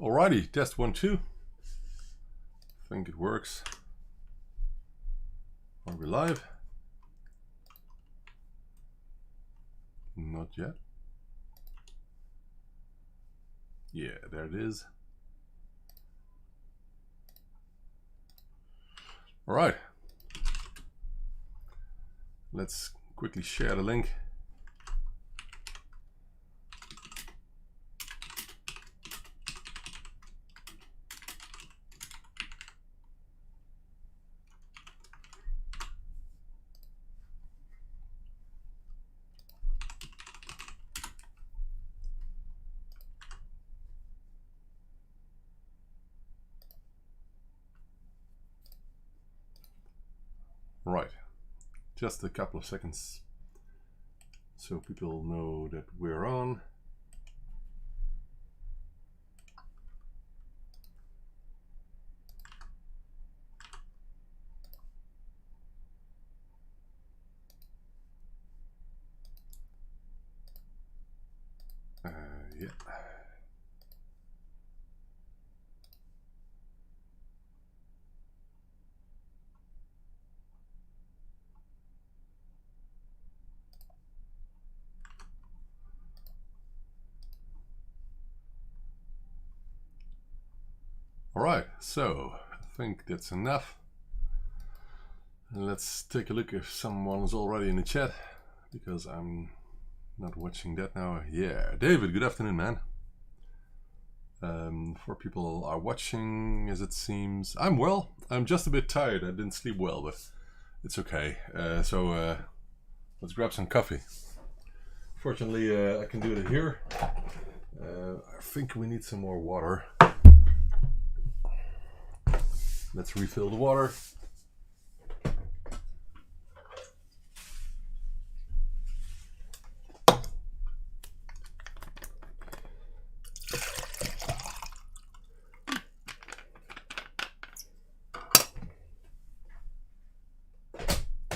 Alrighty, test 1, 2. I think it works. Are we live? Not yet. Yeah, there it is. Alright. Let's quickly share the link. Right, just a couple of seconds so people know that we're on. Yeah. Alright, so I think that's enough. And let's take a look if someone is already in the chat, because I'm not watching that now. Yeah, David, good afternoon, man. 4 people are watching, as it seems. I'm well. I'm just a bit tired. I didn't sleep well, but it's okay. So let's grab some coffee. Fortunately, I can do it here. I think we need some more water. Let's refill the water.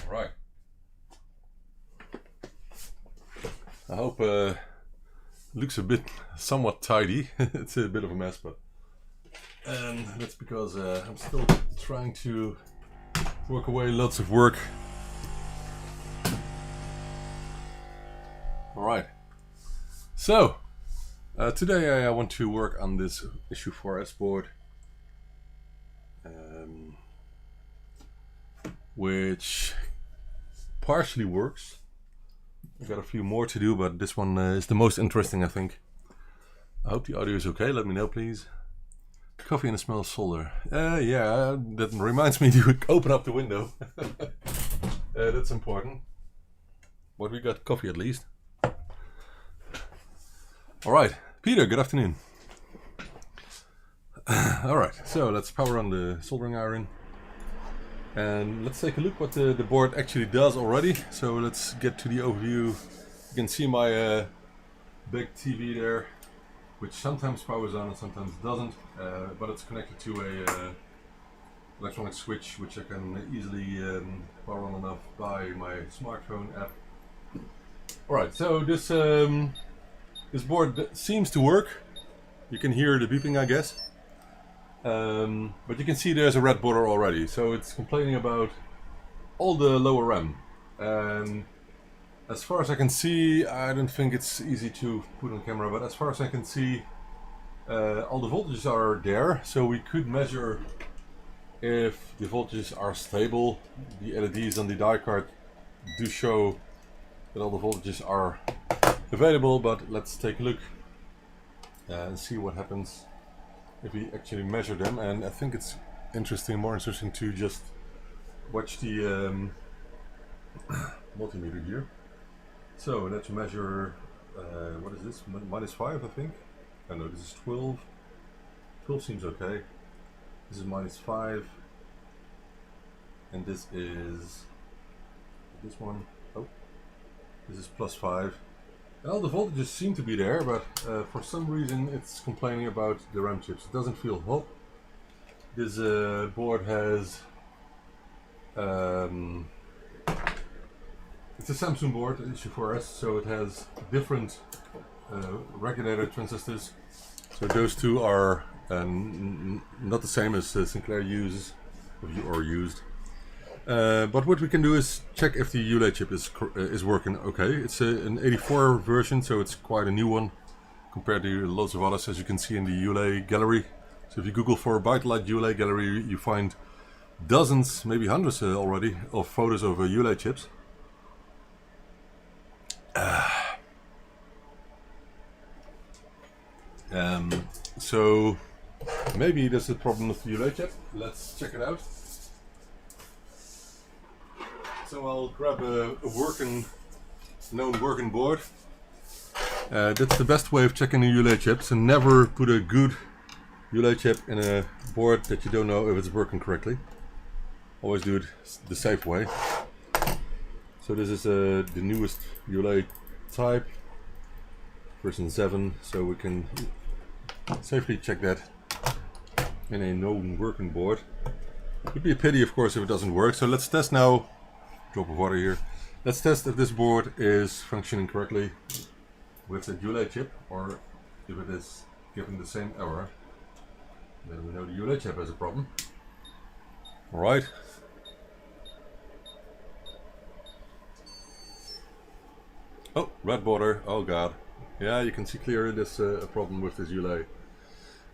Right. I hope it looks a bit somewhat tidy. It's a bit of a mess, but that's because I'm still trying to work away lots of work. Alright, so today I want to work on this issue 4S board, which partially works. I've got a few more to do, but this one is the most interesting, I think. I hope the audio is okay. Let me know, please. Coffee and the smell of solder. Yeah, that reminds me to open up the window. That's important. But we got coffee at least. Alright, Peter, good afternoon. Alright, so let's power on the soldering iron. And let's take a look what the board actually does already. So let's get to the overview. You can see my big TV there, which sometimes powers on and sometimes doesn't, but it's connected to a electronic switch, which I can easily power on and off by my smartphone app. Alright, so this board seems to work. You can hear the beeping, I guess. But you can see there's a red border already, so it's complaining about all the lower RAM. And as far as I can see, I don't think it's easy to put on camera, but as far as I can see, all the voltages are there, so we could measure if the voltages are stable. The LEDs on the die card do show that all the voltages are available, but let's take a look and see what happens if we actually measure them. And I think it's more interesting to just watch the multimeter here. So let's measure, what is this, -5 I think? Oh no, this is 12. 12 seems okay. This is -5. And this is, this one, oh, this is +5. And all the voltages seem to be there, but for some reason it's complaining about the RAM chips. It doesn't feel hot. This board has, it's a Samsung board, issue 4S, so it has different regulator transistors. So those two are not the same as Sinclair uses or used. But what we can do is check if the ULA chip is working okay. It's an 84 version, so it's quite a new one compared to lots of others, as you can see in the ULA gallery. So if you Google for ByteDelight ULA gallery, you find dozens, maybe hundreds already, of photos of ULA chips. So maybe there's a problem with the ULA chip. Let's check it out. So I'll grab a known working board. That's the best way of checking the ULA chips, and never put a good ULA chip in a board that you don't know if it's working correctly. Always do it the safe way. So this is the newest ULA type, version 7, so we can safely check that in a known working board. It would be a pity, of course, if it doesn't work. So let's test now. Drop of water here. Let's test if this board is functioning correctly with the ULA chip, or if it is giving the same error. Then we know the ULA chip has a problem. Alright. Oh, red border. Oh god. Yeah, you can see clearly there's a problem with this ULA.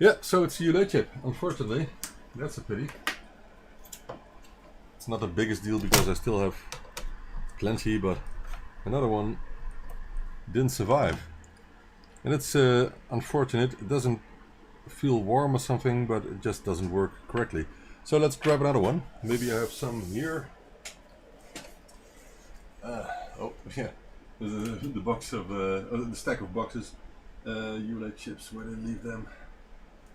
Yeah, so it's a ULA chip. Unfortunately, that's a pity. It's not the biggest deal because I still have plenty, but another one didn't survive. And it's unfortunate. It doesn't feel warm or something, but it just doesn't work correctly. So let's grab another one. Maybe I have some here. Oh yeah, the box of the stack of boxes. ULA chips. Where did I leave them?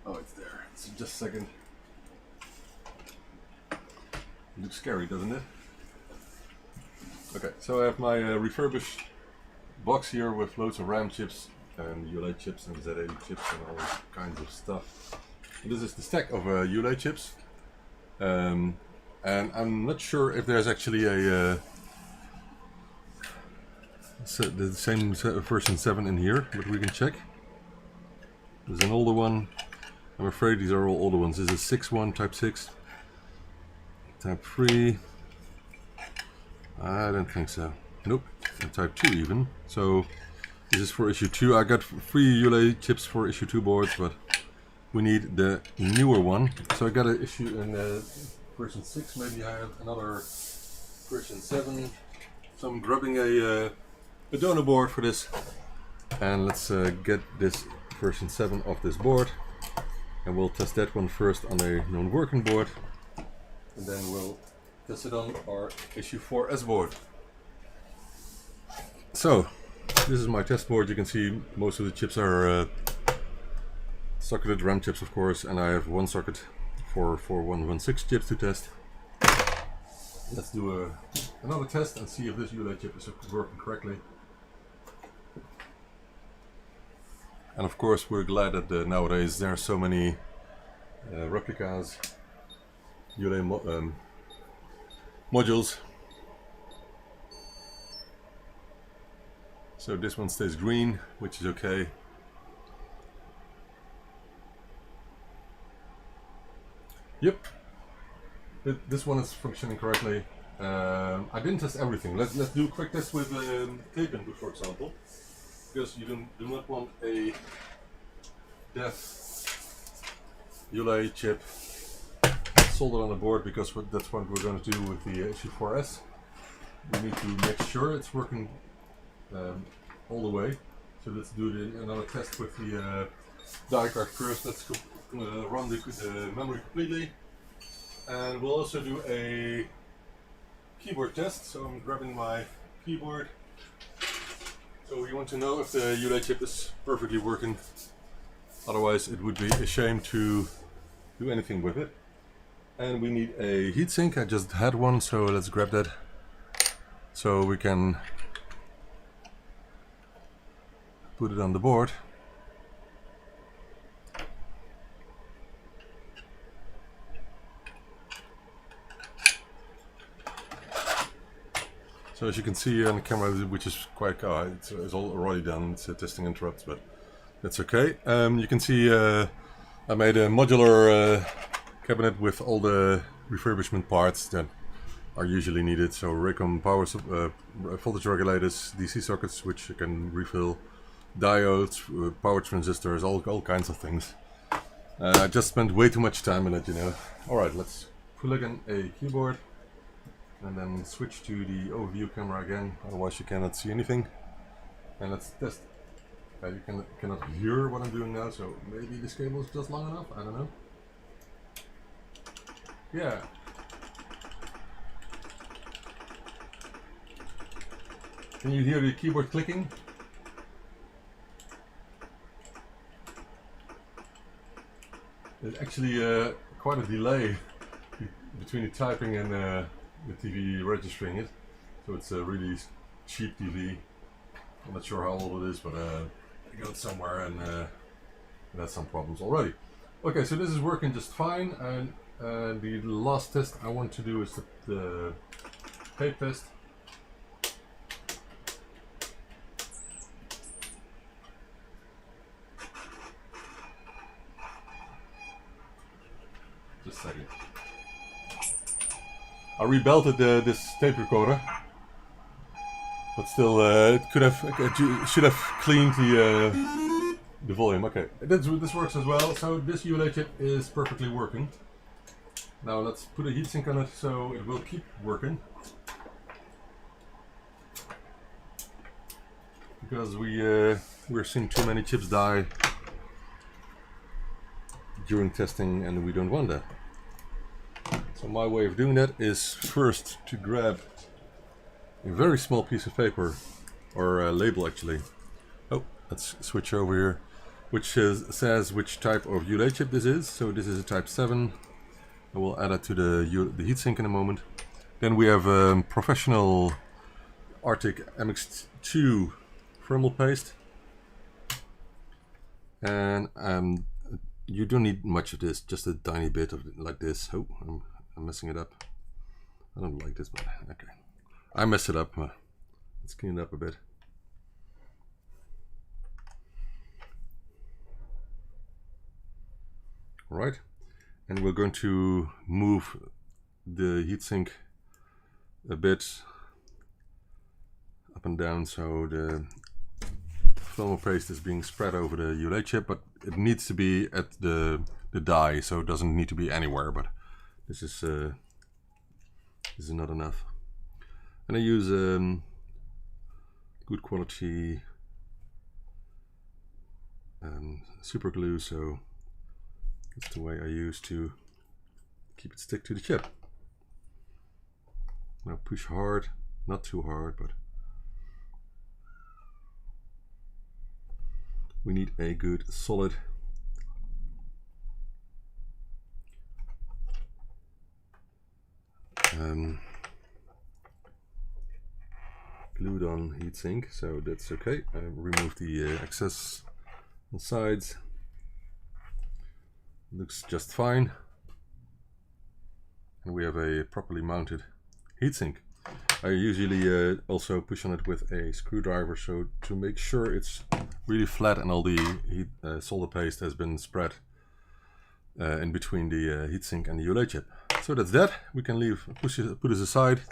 Oh, it's there. It's just a second. It looks scary, doesn't it? Okay, so I have my refurbished box here with loads of RAM chips and ULA chips and Z80 chips and all kinds of stuff. And this is the stack of ULA chips, and I'm not sure if there's actually a the same version 7 in here, but we can check. There's an older one. I'm afraid these are all older ones. This is 6.1 type 6. Type 3. I don't think so. Nope. And type 2 even. So this is for issue 2. I got 3 ULA chips for issue 2 boards, but we need the newer one. So I got an issue in version 6. Maybe I have another version 7. So I'm grabbing a donor board for this. And let's get this version 7 off this board. And we'll test that one first on a known working board. And then we'll test it on our issue 4S board. So, this is my test board. You can see most of the chips are socketed RAM chips, of course, and I have one socket for 4116 chips to test. Let's do another test and see if this ULA chip is working correctly. And of course, we're glad that nowadays there are so many replicas, ULA modules. So this one stays green, which is okay. Yep, this one is functioning correctly. I didn't test everything. Let's do a quick test with tape input, for example, because you do not want a deaf ULA chip soldered on the board, because that's what we're going to do with the issue 4S. We need to make sure it's working all the way. So let's do another test with the die card first. Let's run the memory completely, and we'll also do a keyboard test. So I'm grabbing my keyboard. So we want to know if the ULA chip is perfectly working. Otherwise, it would be a shame to do anything with it. And we need a heatsink. I just had one, so let's grab that so we can put it on the board. So as you can see on the camera, which is quite it's already done, it's testing interrupts, but That's okay. You can see I made a modular cabinet with all the refurbishment parts that are usually needed. So Raycom power voltage regulators, DC sockets which you can refill, diodes, power transistors, all kinds of things. I just spent way too much time on it, you know. Alright, let's plug in a keyboard and then switch to the overview camera again, otherwise you cannot see anything. And let's test. You cannot hear what I'm doing now, so maybe this cable is just long enough, I don't know. Yeah. Can you hear the keyboard clicking? There's actually quite a delay between the typing and the TV registering it. So it's a really cheap TV. I'm not sure how old it is, but I got it somewhere and it has some problems already. Okay, so this is working just fine, and the last test I want to do is the tape test. Just a second. I rebelted this tape recorder, but still it should have cleaned the volume. Okay, this works as well. So this ULA chip is perfectly working. Now let's put a heatsink on it so it will keep working. Because we're seeing too many chips die during testing, and we don't want that. So my way of doing that is first to grab a very small piece of paper, or a label actually. Oh, let's switch over here, which says which type of ULA chip this is. So this is a type 7. I will add it to the heatsink in a moment. Then we have professional Arctic MX2 thermal paste, and you don't need much of this, just a tiny bit of it, like this. Oh, I'm messing it up. I don't like this, but okay. I messed it up. Let's clean it up a bit. All right, and we're going to move the heatsink a bit up and down so the thermal paste is being spread over the ULA chip, but it needs to be at the die, so it doesn't need to be anywhere. But this is not enough. And I use good quality super glue, so that's the way I use to keep it stick to the chip. Now push hard, not too hard, but we need a good solid glued on heatsink, so that's okay. I removed the excess on sides. Looks just fine, and we have a properly mounted heatsink. I usually also push on it with a screwdriver, so to make sure it's really flat and all the solder paste has been spread in between the heatsink and the ULA chip. So that's that. We can put this aside.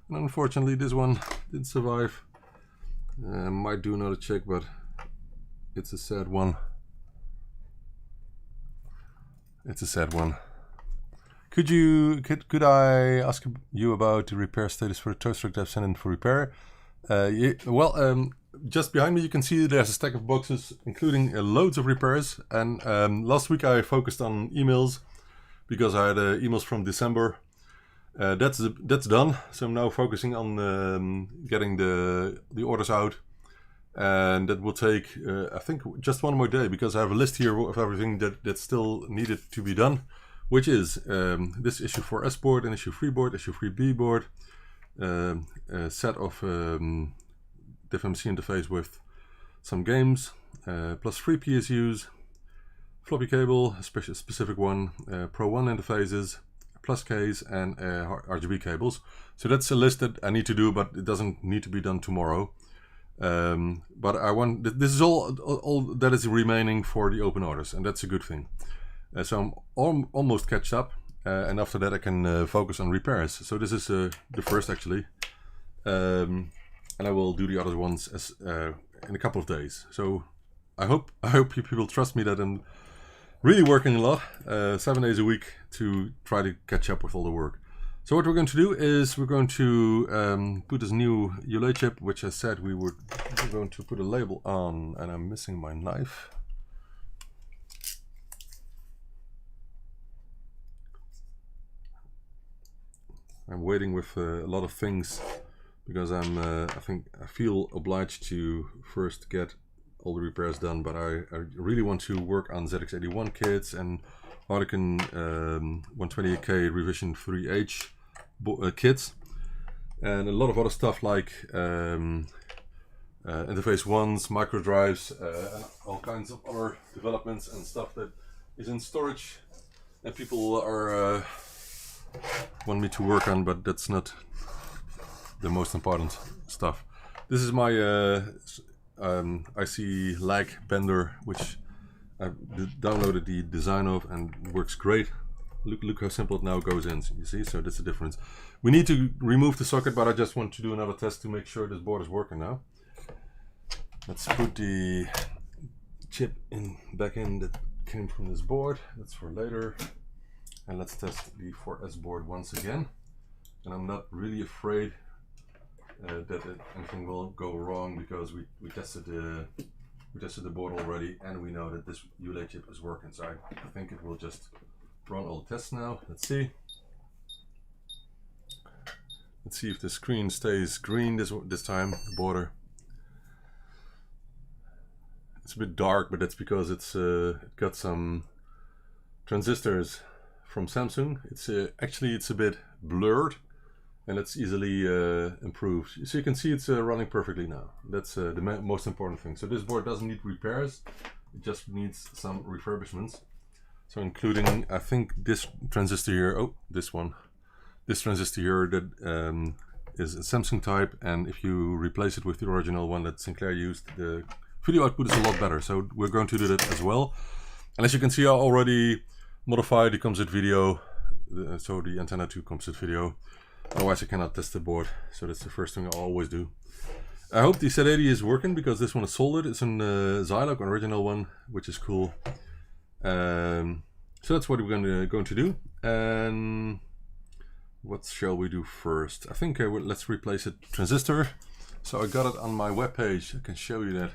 And unfortunately, this one didn't survive. Might do another check, but it's a sad one. It's a sad one. Could I ask you about the repair status for the toaster that I've sent in for repair? Just behind me you can see there's a stack of boxes including loads of repairs. And last week I focused on emails because I had emails from December. That's done. So I'm now focusing on getting the orders out, and that will take I think just one more day, because I have a list here of everything that's still needed to be done. Which is this issue 4S board, an issue 3 board, issue 3B board, a set of DiffMC interface with some games, plus 3 PSUs, floppy cable, a specific one, Pro 1 interfaces, plus case, and RGB cables. So that's a list that I need to do, but it doesn't need to be done tomorrow. But I want this is all that is remaining for the open orders, and that's a good thing. So I'm almost catch up, and after that I can focus on repairs. So this is the first actually, and I will do the other ones as in a couple of days. So I hope you people trust me that I'm really working a lot, 7 days a week, to try to catch up with all the work. So what we're going to do is we're going to put this new ULA chip, which I said we're going to put a label on, and I'm missing my knife. I'm waiting with a lot of things because I feel obliged to first get all the repairs done, but I really want to work on ZX81 kits and Harlequin 128K revision 3H kits, and a lot of other stuff like interface 1s, micro drives, and all kinds of other developments and stuff that is in storage and people are want me to work on, but that's not the most important stuff. This is my IC lag bender, which I downloaded the design of and works great. Look how simple it now goes in, you see, so that's the difference. We need to remove the socket, but I just want to do another test to make sure this board is working now. Let's put the chip back in that came from this board. That's for later. And let's test the 4S board once again. And I'm not really afraid that anything will go wrong because we tested the board already, and we know that this ULA chip is working. So I think it will just run all the tests now. Let's see. Let's see if the screen stays green this time, the border. It's a bit dark, but that's because it's it got some transistors from Samsung. It's actually a bit blurred, and it's easily improved. So you can see it's running perfectly now. That's the most important thing. So this board doesn't need repairs, it just needs some refurbishments. So including, I think, this transistor here, oh, this transistor here that is a Samsung type, and if you replace it with the original one that Sinclair used, the video output is a lot better. So we're going to do that as well. And as you can see, I already modified the composite video, so the antenna to composite video. Otherwise I cannot test the board, so that's the first thing I always do. I hope the Z80 is working because this one is soldered. It's an Zilog, an original one, which is cool. So that's what we're going to do. And what shall we do first? I think let's replace a transistor. So I got it on my webpage. I can show you that.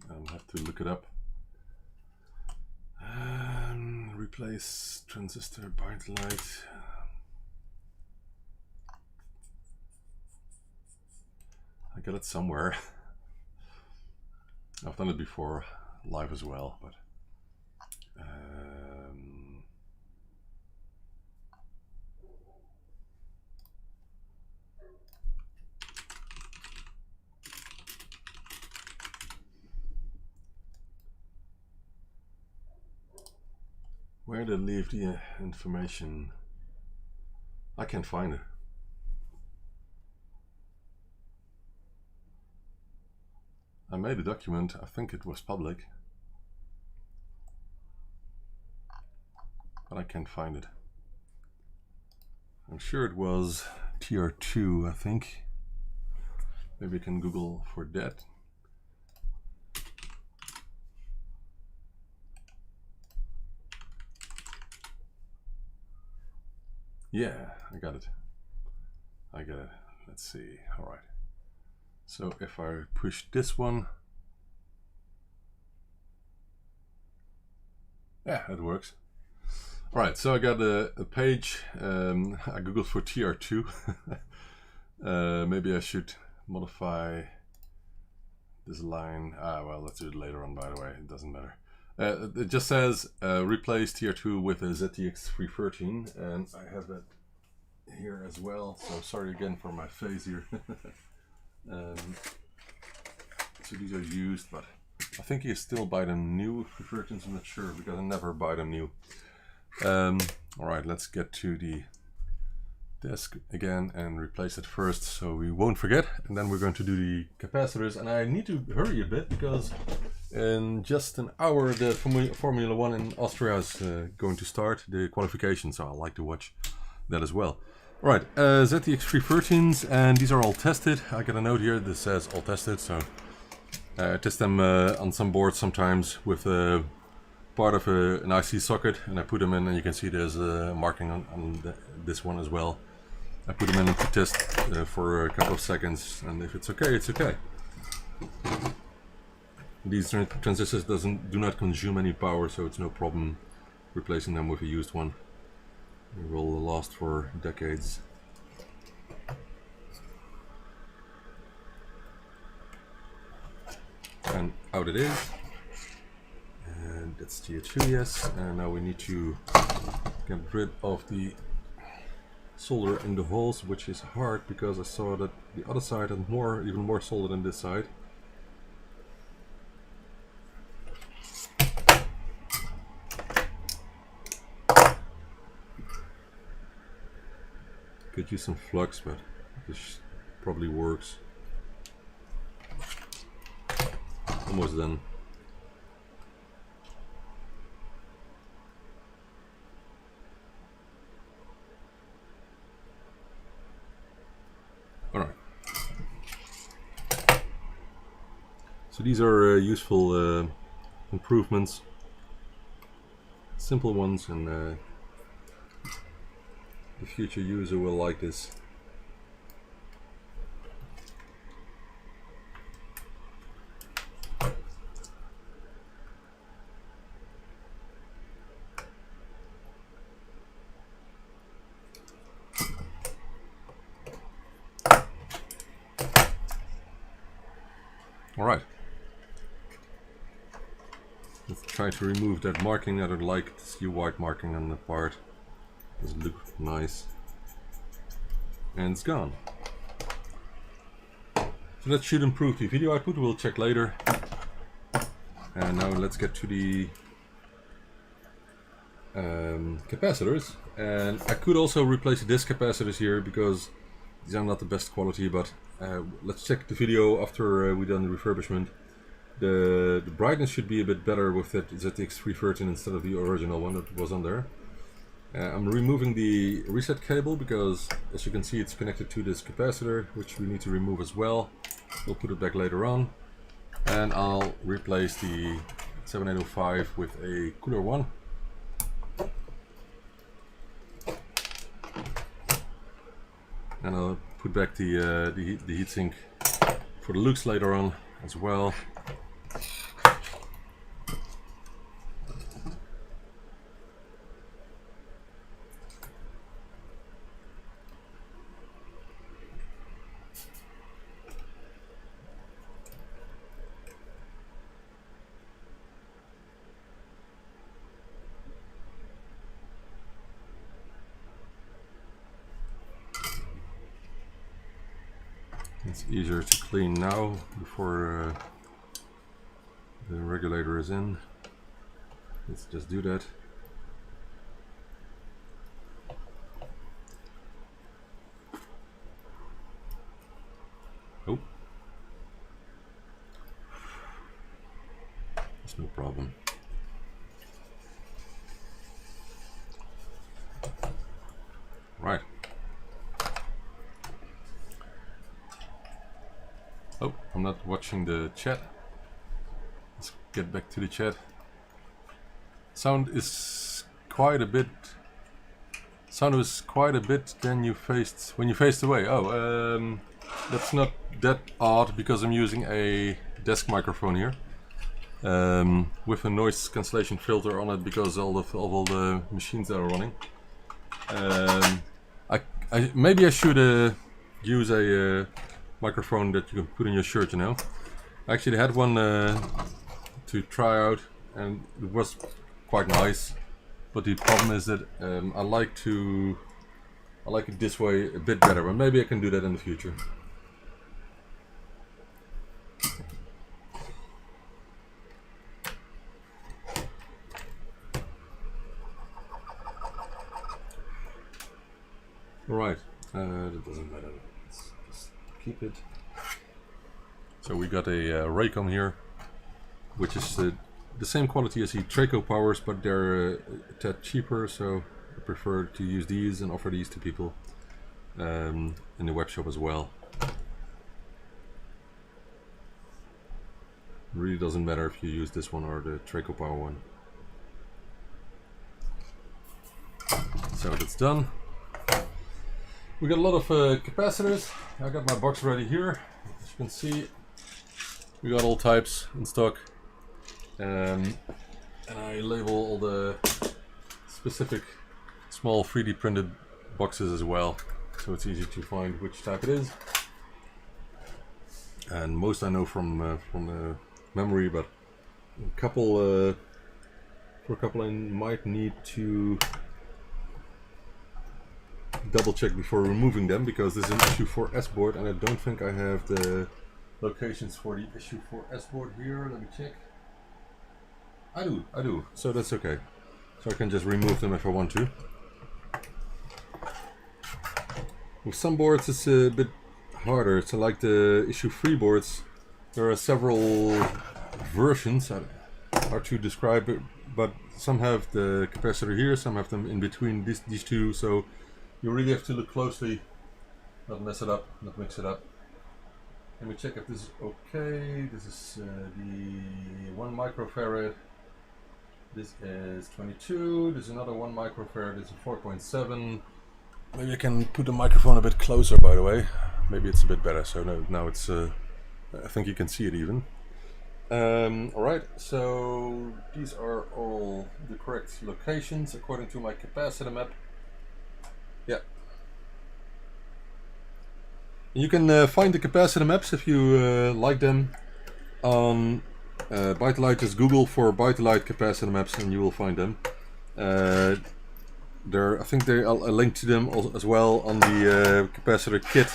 I'll have to look it up. Replace transistor, ByteDelight. I got it somewhere. I've done it before, live as well, but where did I leave the information? I can't find it. I made a document, I think it was public, but I can't find it. I'm sure it was TR2, I think. Maybe I can Google for that. Yeah, I got it. I got it. Let's see. All right. So if I push this one, yeah, it works. All right. So I got a page. I googled for TR2. Maybe I should modify this line. Well, let's do it later on. By the way, it doesn't matter. It just says replace TR2 with a ZTX 313, and I have that here as well. So sorry again for my face here. So these are used, but I think you still buy them new versions, I'm not sure, because I never buy them new. Alright, let's get to the desk again and replace it first so we won't forget, and then we're going to do the capacitors. And I need to hurry a bit because in just an hour the Formula 1 in Austria is going to start the qualification, so I like to watch that as well. Alright, ZTX313s, and these are all tested. I got a note here that says all tested, so I test them on some boards sometimes with part of an IC socket, and I put them in, and you can see there's a marking on this one as well. I put them in to test for a couple of seconds, and if it's okay, it's okay. These transistors do not consume any power, so it's no problem replacing them with a used one. It will last for decades. And out it is. And that's TH2, yes. And now we need to get rid of the solder in the holes, which is hard because I saw that the other side had even more solder than this side. Could use some flux, but this probably works. Almost done. Alright. So these are useful improvements. Simple ones, and the future user will like this. Alright. Let's try to remove that marking. I don't like to see white marking on the part. Doesn't look nice. And it's gone. So that should improve the video output. We'll check later. And now let's get to the capacitors. And I could also replace this capacitors here because these are not the best quality, but let's check the video after we've done the refurbishment. The brightness should be a bit better with that ZTX313 instead of the original one that was on there. I'm removing the reset cable because, as you can see, it's connected to this capacitor, which we need to remove as well. We'll put it back later on. And I'll replace the 7805 with a cooler one. And I'll put back the heatsink for the looks later on as well. It's easier to clean now before the regulator is in. Let's just do that. Oh, that's no problem. Right. Oh, I'm not watching the chat. Let's get back to the chat. Sound is quite a bit. Sound was quite a bit than you faced when you faced away. Oh, that's not that odd because I'm using a desk microphone here with a noise cancellation filter on it because of all the machines that are running. Maybe I should use a microphone that you can put in your shirt, you know. I actually had one to try out and it was quite nice, but the problem is that I like it this way a bit better, but maybe I can do that in the future. Alright, that doesn't matter. Let's just keep it. So we got a Raycom here, which is the same quality as the Traco powers, but they're a tad cheaper, so I prefer to use these and offer these to people in the web shop as well. Really doesn't matter if you use this one or the Traco power one. So that's done. We got a lot of capacitors. I got my box ready here. As you can see, we got all types in stock. And I label all the specific small 3D printed boxes as well, so it's easy to find which type it is. And most I know from memory, but a couple for a couple I might need to double check before removing them, because this is an issue 4S board and I don't think I have the locations for the issue 4S board here. Let me check. I do, so that's okay. So I can just remove them if I want to. With some boards it's a bit harder, so like the issue 3 boards, there are several versions, hard to describe it, but some have the capacitor here, some have them in between these two, so you really have to look closely, not mess it up, not mix it up. Let me check if this is okay. This is the 1 microfarad. This is 22. There's another 1 microfarad. This is 4.7. Maybe I can put the microphone a bit closer, by the way. Maybe it's a bit better. So now it's. I think you can see it even. Alright, so these are all the correct locations according to my capacitor map. Yeah. You can find the capacitor maps if you like them on ByteDelight. Just Google for ByteDelight capacitor maps and you will find them. I think there are a link to them as well on the capacitor kit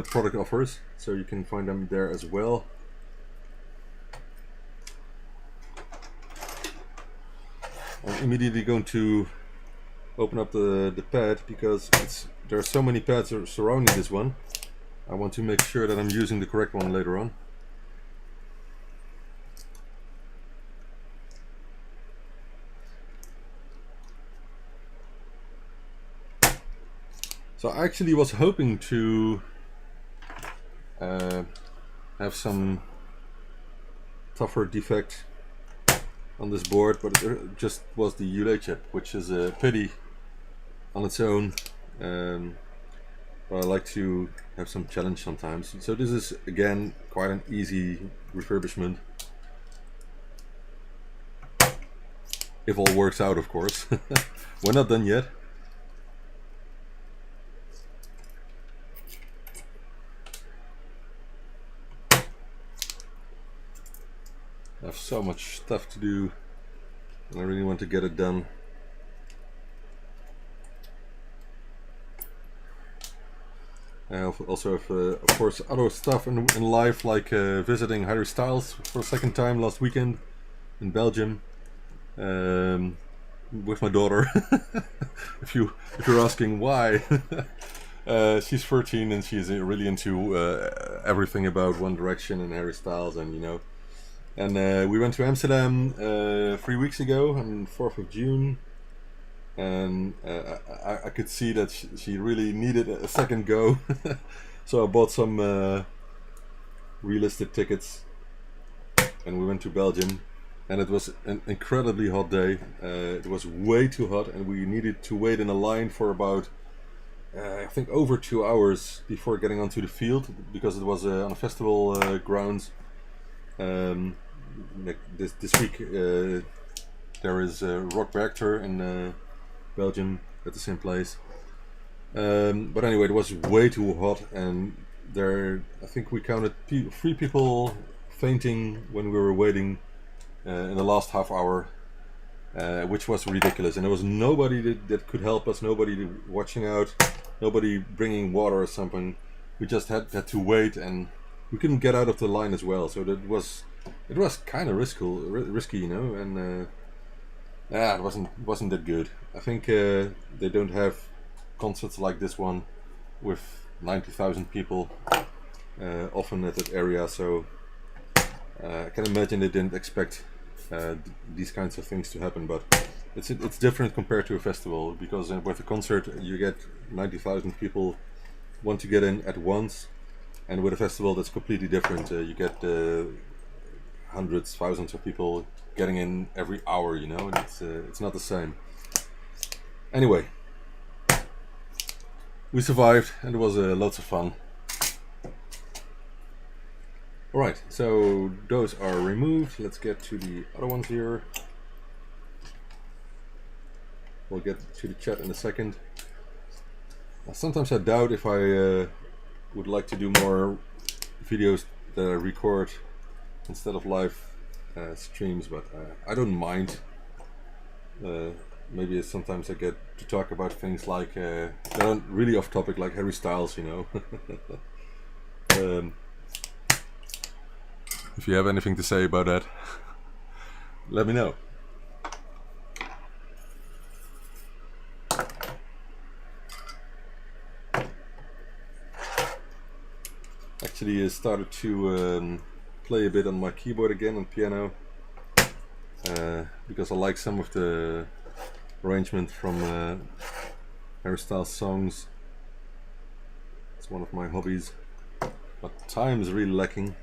product offers, so you can find them there as well. I'm immediately going to open up the pad, because there are so many pads surrounding this one. I want to make sure that I'm using the correct one later on. So I actually was hoping to have some tougher defect on this board, but it just was the ULA chip, which is a pity on its own. But I like to have some challenge sometimes. So this is again quite an easy refurbishment, if all works out, of course. We're not done yet. I have so much stuff to do and I really want to get it done. I also have, of course, other stuff in life, like visiting Harry Styles for a second time last weekend in Belgium with my daughter. if you're asking why, she's 13 and she's really into everything about One Direction and Harry Styles, and you know. And we went to Amsterdam 3 weeks ago on 4th of June. And I could see that she really needed a second go. So I bought some relisted tickets and we went to Belgium, and it was an incredibly hot day. It was way too hot and we needed to wait in a line for about I think over 2 hours before getting onto the field, because it was on a festival grounds. This week there is Rock Werchter in Belgium at the same place, but anyway, it was way too hot, and I think we counted 3 people fainting when we were waiting in the last half hour, which was ridiculous. And there was nobody that could help us, nobody watching out, nobody bringing water or something. We just had to wait, and we couldn't get out of the line as well, so it was kind of risky, you know. And it wasn't that good. I think they don't have concerts like this one with 90,000 people often at that area, so I can imagine they didn't expect these kinds of things to happen, but it's different compared to a festival, because with a concert you get 90,000 people want to get in at once, and with a festival that's completely different. You get hundreds, thousands of people getting in every hour, you know, and it's not the same. Anyway, we survived, and it was lots of fun. Alright, so those are removed. Let's get to the other ones here. We'll get to the chat in a second. Sometimes I doubt if I would like to do more videos that I record instead of live streams, but I don't mind. Maybe sometimes I get to talk about things like that aren't really off topic, like Harry Styles, you know. If you have anything to say about that, let me know. Actually, I started to play a bit on my keyboard again on piano, because I like some of the arrangement from Harry Styles songs. It's one of my hobbies, but time is really lacking.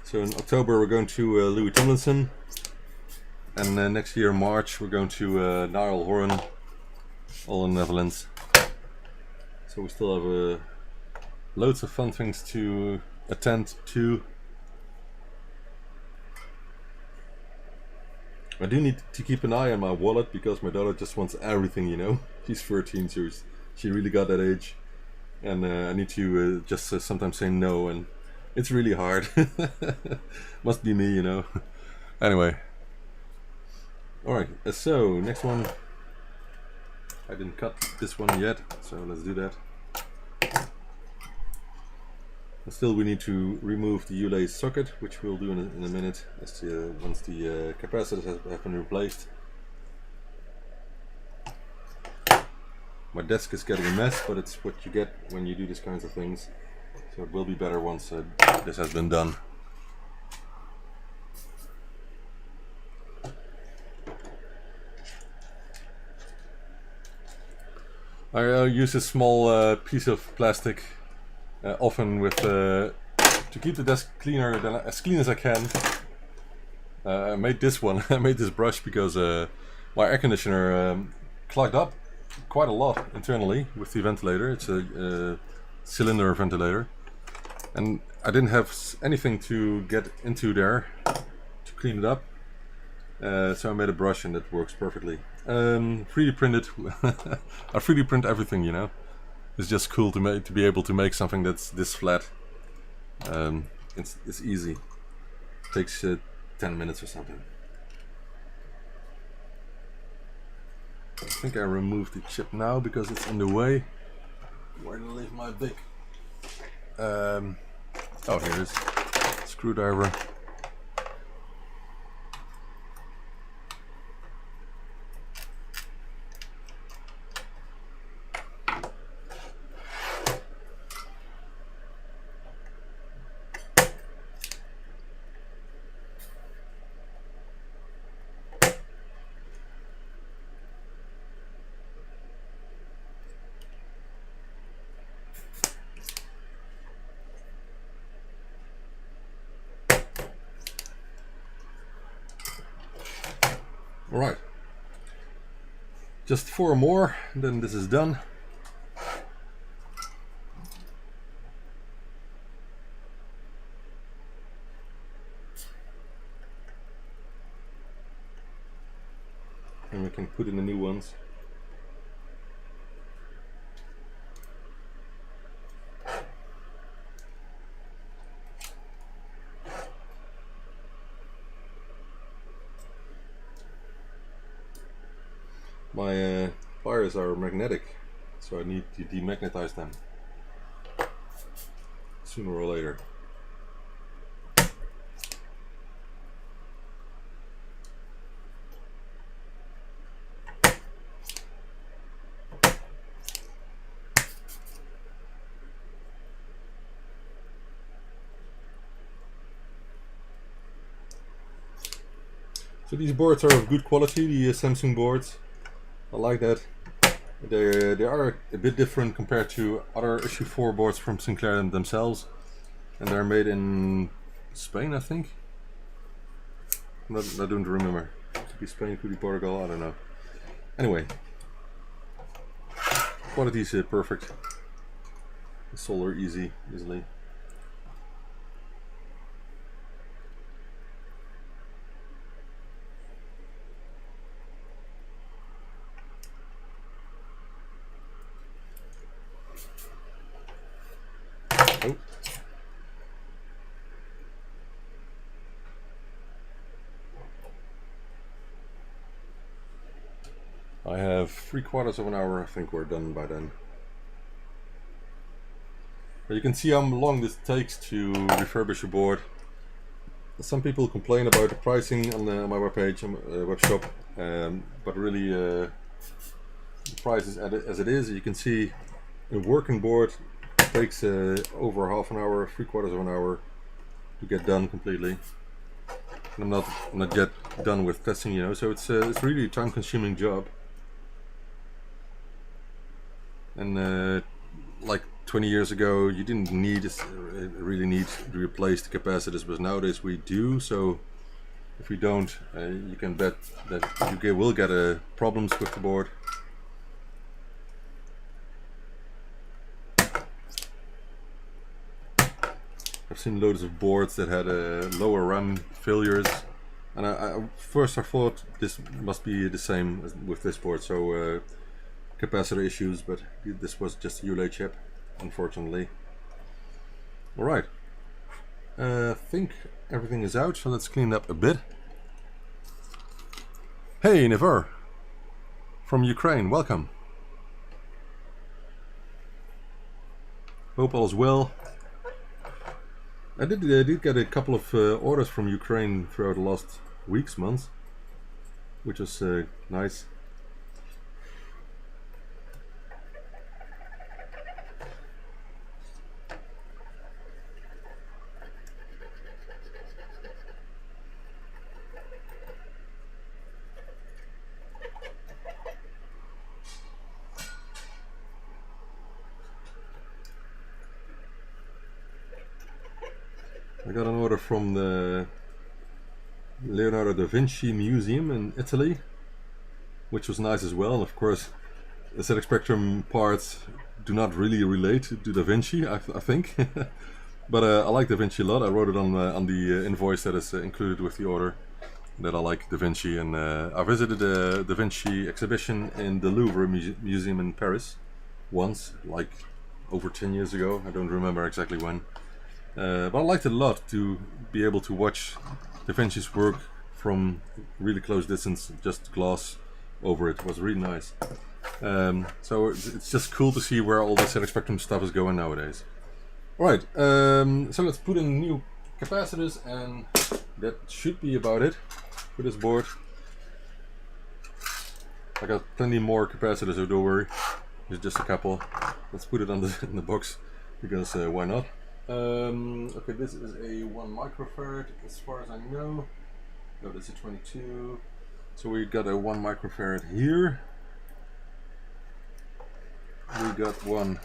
So in October we're going to Louis Tomlinson, and next year in March we're going to Niall Horan, all in the Netherlands. So we still have loads of fun things to attend to. I do need to keep an eye on my wallet, because my daughter just wants everything, you know. She's 13, so she really got that age, and I need to just sometimes say no, and it's really hard. Must be me, you know. Anyway. Alright, so next one. I didn't cut this one yet, so let's do that. And still we need to remove the ULA socket, which we'll do in a minute, as once the capacitors have been replaced. My desk is getting a mess, but it's what you get when you do these kinds of things. So it will be better once this has been done. I use a small piece of plastic, often with to keep the desk cleaner, as clean as I can. I made this one. I made this brush because my air conditioner clogged up quite a lot internally with the ventilator. It's a cylinder ventilator, and I didn't have anything to get into there to clean it up. So I made a brush, and it works perfectly. 3D printed. I 3D print everything, you know. It's just cool to be able to make something that's this flat. It's easy. It takes 10 minutes or something. I think I removed the chip now because it's in the way. Where did I leave my big? Oh, here it is. Screwdriver. Alright, just 4 more, and then this is done. And we can put in the new ones. My wires are magnetic, so I need to demagnetize them sooner or later. So these boards are of good quality, the Samsung boards. I like that. They are a bit different compared to other issue 4 boards from Sinclair themselves. And they're made in Spain, I think. I don't remember. Could be Spain, could be Portugal, I don't know. Anyway. Quality is perfect. Solder easily. Oh. I have 3/4 of an hour, I think we're done by then. But you can see how long this takes to refurbish a board. Some people complain about the pricing on my webpage, web shop, but really the price is as it is. You can see a working board takes over half an hour, 3/4 of an hour to get done completely. And I'm not yet done with testing, you know. So it's really a time-consuming job. And like 20 years ago, you didn't really need to replace the capacitors, but nowadays we do. So if we don't, you can bet that you will get problems with the board. I've seen loads of boards that had lower RAM failures, and first I thought this must be the same as with this board, so capacitor issues, but this was just a ULA chip, unfortunately. Alright, I think everything is out, so let's clean up a bit. Hey Never from Ukraine, welcome. Hope all is well. I did get a couple of orders from Ukraine throughout the last weeks, months, which was nice. I got an order from the Leonardo da Vinci Museum in Italy, which was nice as well. And of course, the ZX Spectrum parts do not really relate to Da Vinci, I think. But I like Da Vinci a lot. I wrote it on the invoice that is included with the order, that I like Da Vinci. And I visited the Da Vinci exhibition in the Louvre Museum in Paris once, like over 10 years ago. I don't remember exactly when. But I liked it a lot to be able to watch Da Vinci's work from really close distance, just glass over it. It was really nice. So it's just cool to see where all this ZX Spectrum stuff is going nowadays. Alright, so let's put in new capacitors, and that should be about it for this board. I got plenty more capacitors, so don't worry. There's just a couple. Let's put it on in the box, because why not? Okay, this is a 1 microfarad as far as I know. No, this is a 22. So we got a 1 microfarad here. We got one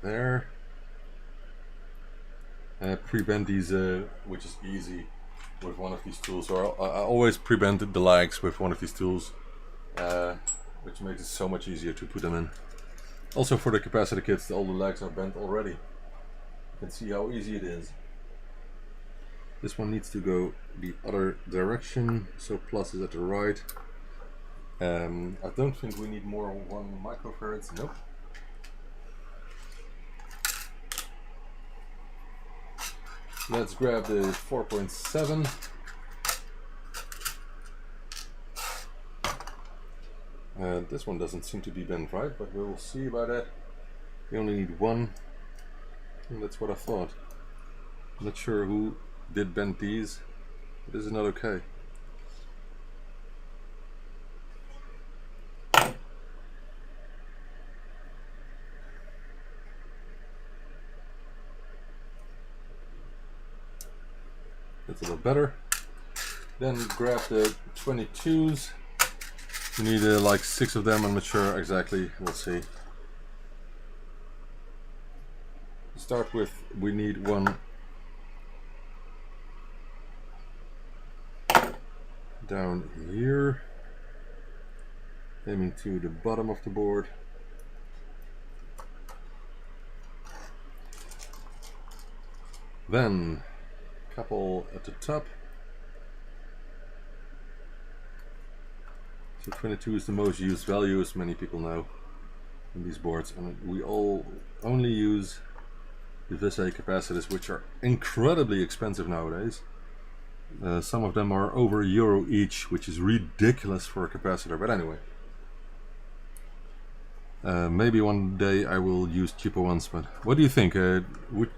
there. Pre-bend these, which is easy with one of these tools. So I always pre-bend the lags with one of these tools, which makes it so much easier to put them in. Also for the capacitor kits, all the lags are bent already. You can see how easy it is. This one needs to go the other direction, so plus is at the right. I don't think we need more 1 microfarads, nope. Let's grab the 4.7. This one doesn't seem to be bent right, but we'll see about that. We only need one, and that's what I thought. I'm not sure who did bend these, but is it not okay? That's a little better. Then grab the 22s. We need like 6 of them, I'm not sure exactly, we'll see. To start with, we need one down here, aiming to the bottom of the board. Then a couple at the top. So 22 is the most used value, as many people know, in these boards, and we all only use the VSA capacitors, which are incredibly expensive nowadays. Some of them are over €1 each, which is ridiculous for a capacitor, but anyway. Maybe one day I will use cheaper ones, but what do you think? Would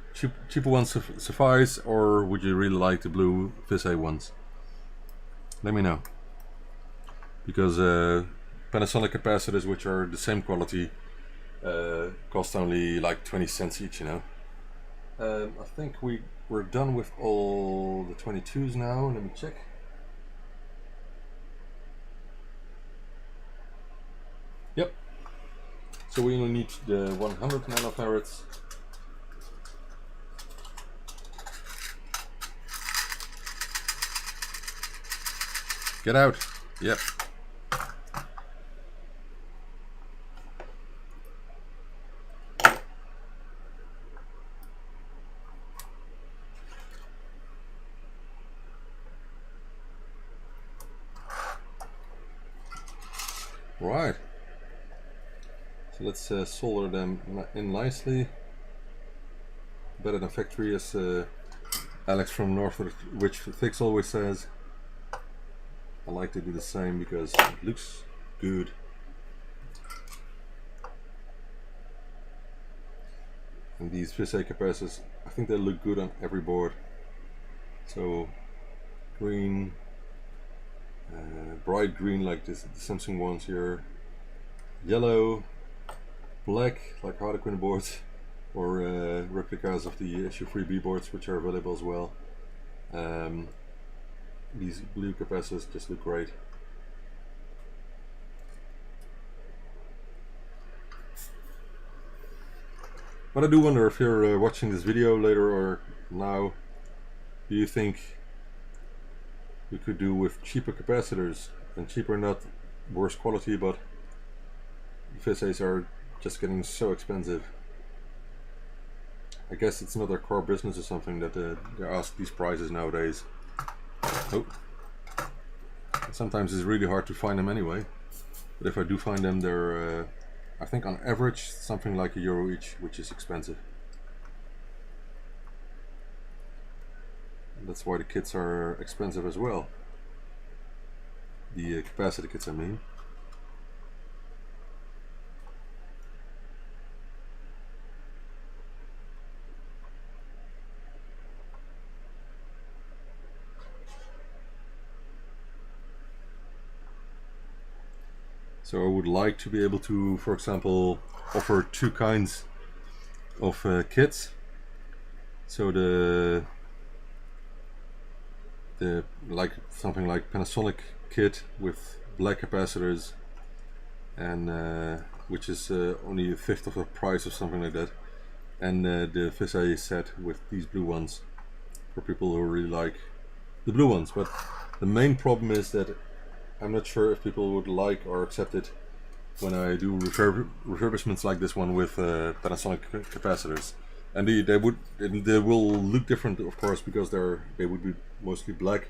cheaper ones suffice, or would you really like the blue VSA ones? Let me know. Because Panasonic capacitors, which are the same quality, cost only like 20 cents each, you know. I think we're done with all the 22s now. Let me check. Yep. So we only need the 100 nanofarads. Get out. Yep. Right. So let's solder them in nicely. Better than factory, as Alex from Northwich Fix always says. I like to do the same because it looks good. And these VSA capacitors, I think they look good on every board. So green, bright green like this, the Samsung ones here, yellow, black like Harlequin boards, or replicas of the SU3B boards, which are available as well. These blue capacitors just look great. But I do wonder if you're watching this video later or now, do you think we could do with cheaper capacitors? And cheaper, not worse quality, but VSAs are just getting so expensive. I guess it's not their core business or something that they ask these prices nowadays. Oh. Sometimes it's really hard to find them anyway, but if I do find them, they're I think on average something like €1 each, which is expensive. And that's why the kits are expensive as well. The capacitor kits, I mean. So I would like to be able to, for example, offer 2 kinds of kits. So the like something like Panasonic kit with black capacitors, and which is only 1/5 of the price or something like that, and the VSA set with these blue ones for people who really like the blue ones. But the main problem is that I'm not sure if people would like or accept it when I do refurbishments like this one with Panasonic capacitors. And they will look different, of course, because they would be mostly black.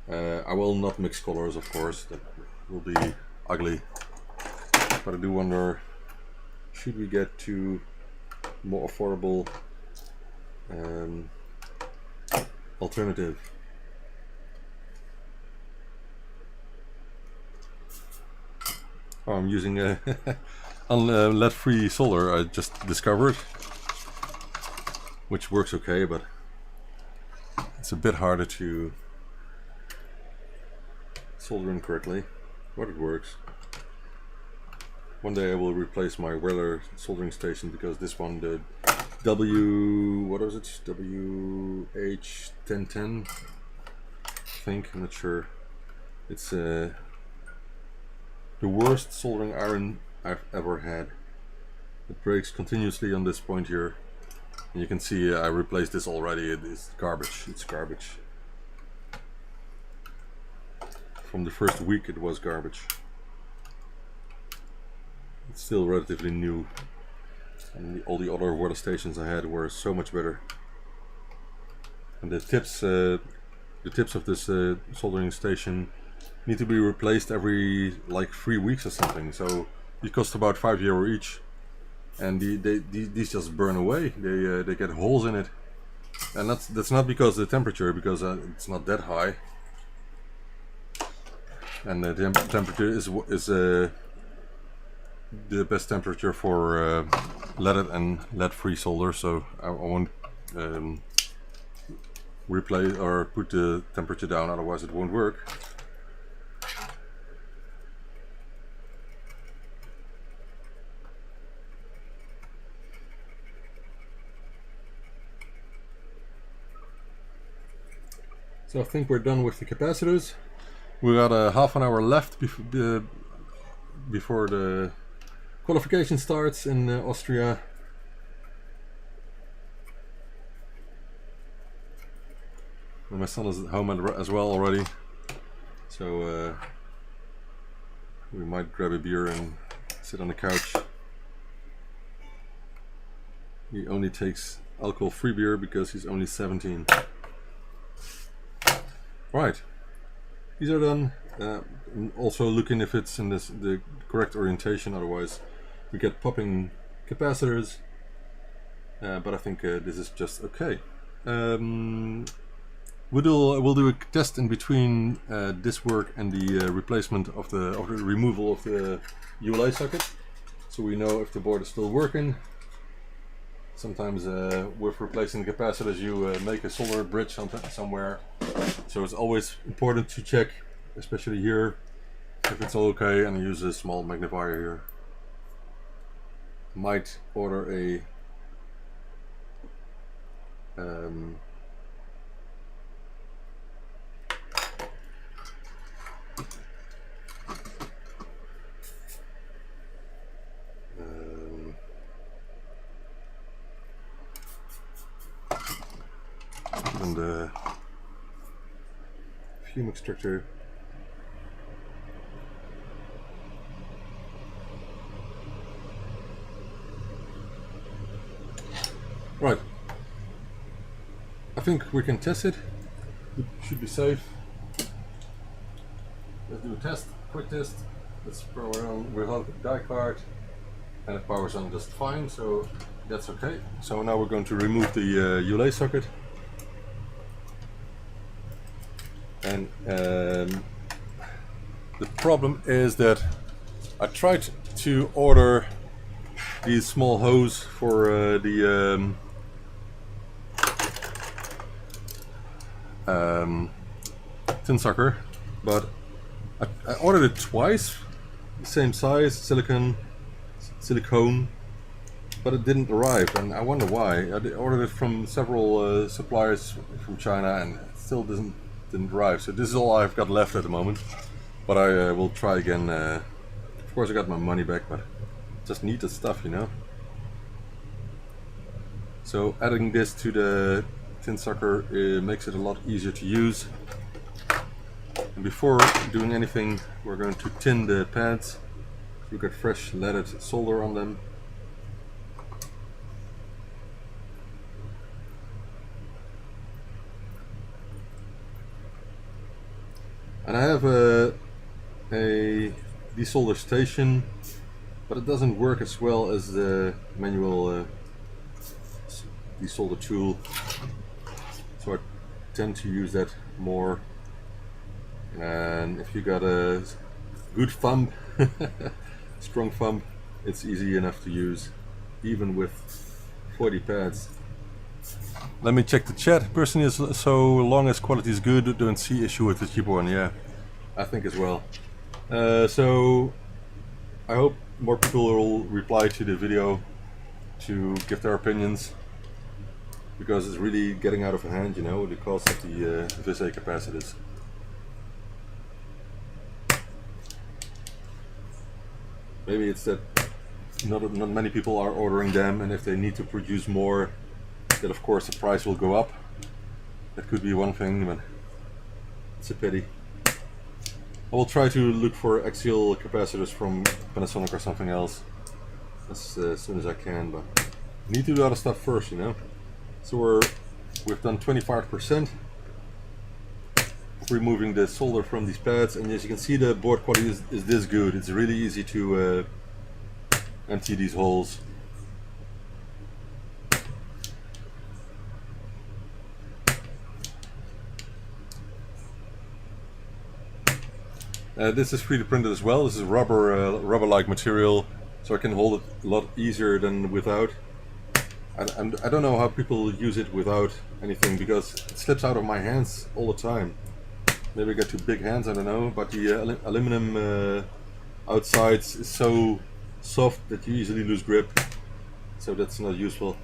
I will not mix colors, of course, that will be ugly. But I do wonder, should we get to more affordable alternative? Oh, I'm using a lead-free solder I just discovered, which works okay, but it's a bit harder to solder in correctly, but it works. One day I will replace my Weller soldering station because this one, the what was it? WH1010, I think, I'm not sure. It's the worst soldering iron I've ever had. It breaks continuously on this point here. And you can see I replaced this already. It is garbage. It's garbage. From the first week it was garbage. It's still relatively new. And all the other water stations I had were so much better. And the tips of this soldering station need to be replaced every like 3 weeks or something. So they cost about €5 each, and these just burn away. They get holes in it, and that's not because of the temperature, because it's not that high. And the temperature is the best temperature for leaded and lead-free solder, so I won't replace or put the temperature down, otherwise it won't work. So I think we're done with the capacitors. We got a half an hour left before the qualification starts in Austria. And my son is at home as well already, so we might grab a beer and sit on the couch. He only takes alcohol-free beer because he's only 17. Right, these are done. I'm also looking if it's in the correct orientation, otherwise we get popping capacitors, but I think this is just okay. We'll do a test in between this work and the replacement of the removal of the ULA socket, so we know if the board is still working. Sometimes with replacing the capacitors you make a solder bridge somewhere, so it's always important to check, especially here, if it's all okay, and I use a small magnifier here. Might order a and the fume extractor. Right, I think we can test it. It should be safe. Let's do a test, quick test. Let's power on without the die card, and it powers on just fine, so that's okay. So now we're going to remove the ULA socket. And the problem is that I tried to order these small hose for the tin sucker, but I ordered it twice, the same size, silicone, but it didn't arrive, and I wonder why. I ordered it from several suppliers from China, and it still didn't arrive. So this is all I've got left at the moment, but I will try again. Of course I got my money back, but just need the stuff, you know. So adding this to the tin sucker makes it a lot easier to use. And before doing anything, we're going to tin the pads. You get fresh leaded solder on them. And I have a desolder station, but it doesn't work as well as the manual desolder tool, so I tend to use that more. And if you got a good thumb, strong thumb. It's easy enough to use, even with 40 pads. Let me check the chat. Personally, so long as quality is good, don't see issue with the cheaper one. Yeah, I think as well. So I hope more people will reply to the video to give their opinions, because it's really getting out of hand, you know, the cost of the VSA capacitors. Maybe it's that not many people are ordering them, and if they need to produce more, then of course the price will go up. That could be one thing, but it's a pity. I will try to look for axial capacitors from Panasonic or something else as soon as I can, but I need to do other stuff first, you know. So we've done 25% of removing the solder from these pads, and as you can see, the board quality is this good. It's really easy to empty these holes. This is 3D printed as well. This is rubber-like material, so I can hold it a lot easier than without. I don't know how people use it without anything, because it slips out of my hands all the time. Maybe I got too big hands, I don't know, but the aluminum outsides is so soft that you easily lose grip, so that's not useful.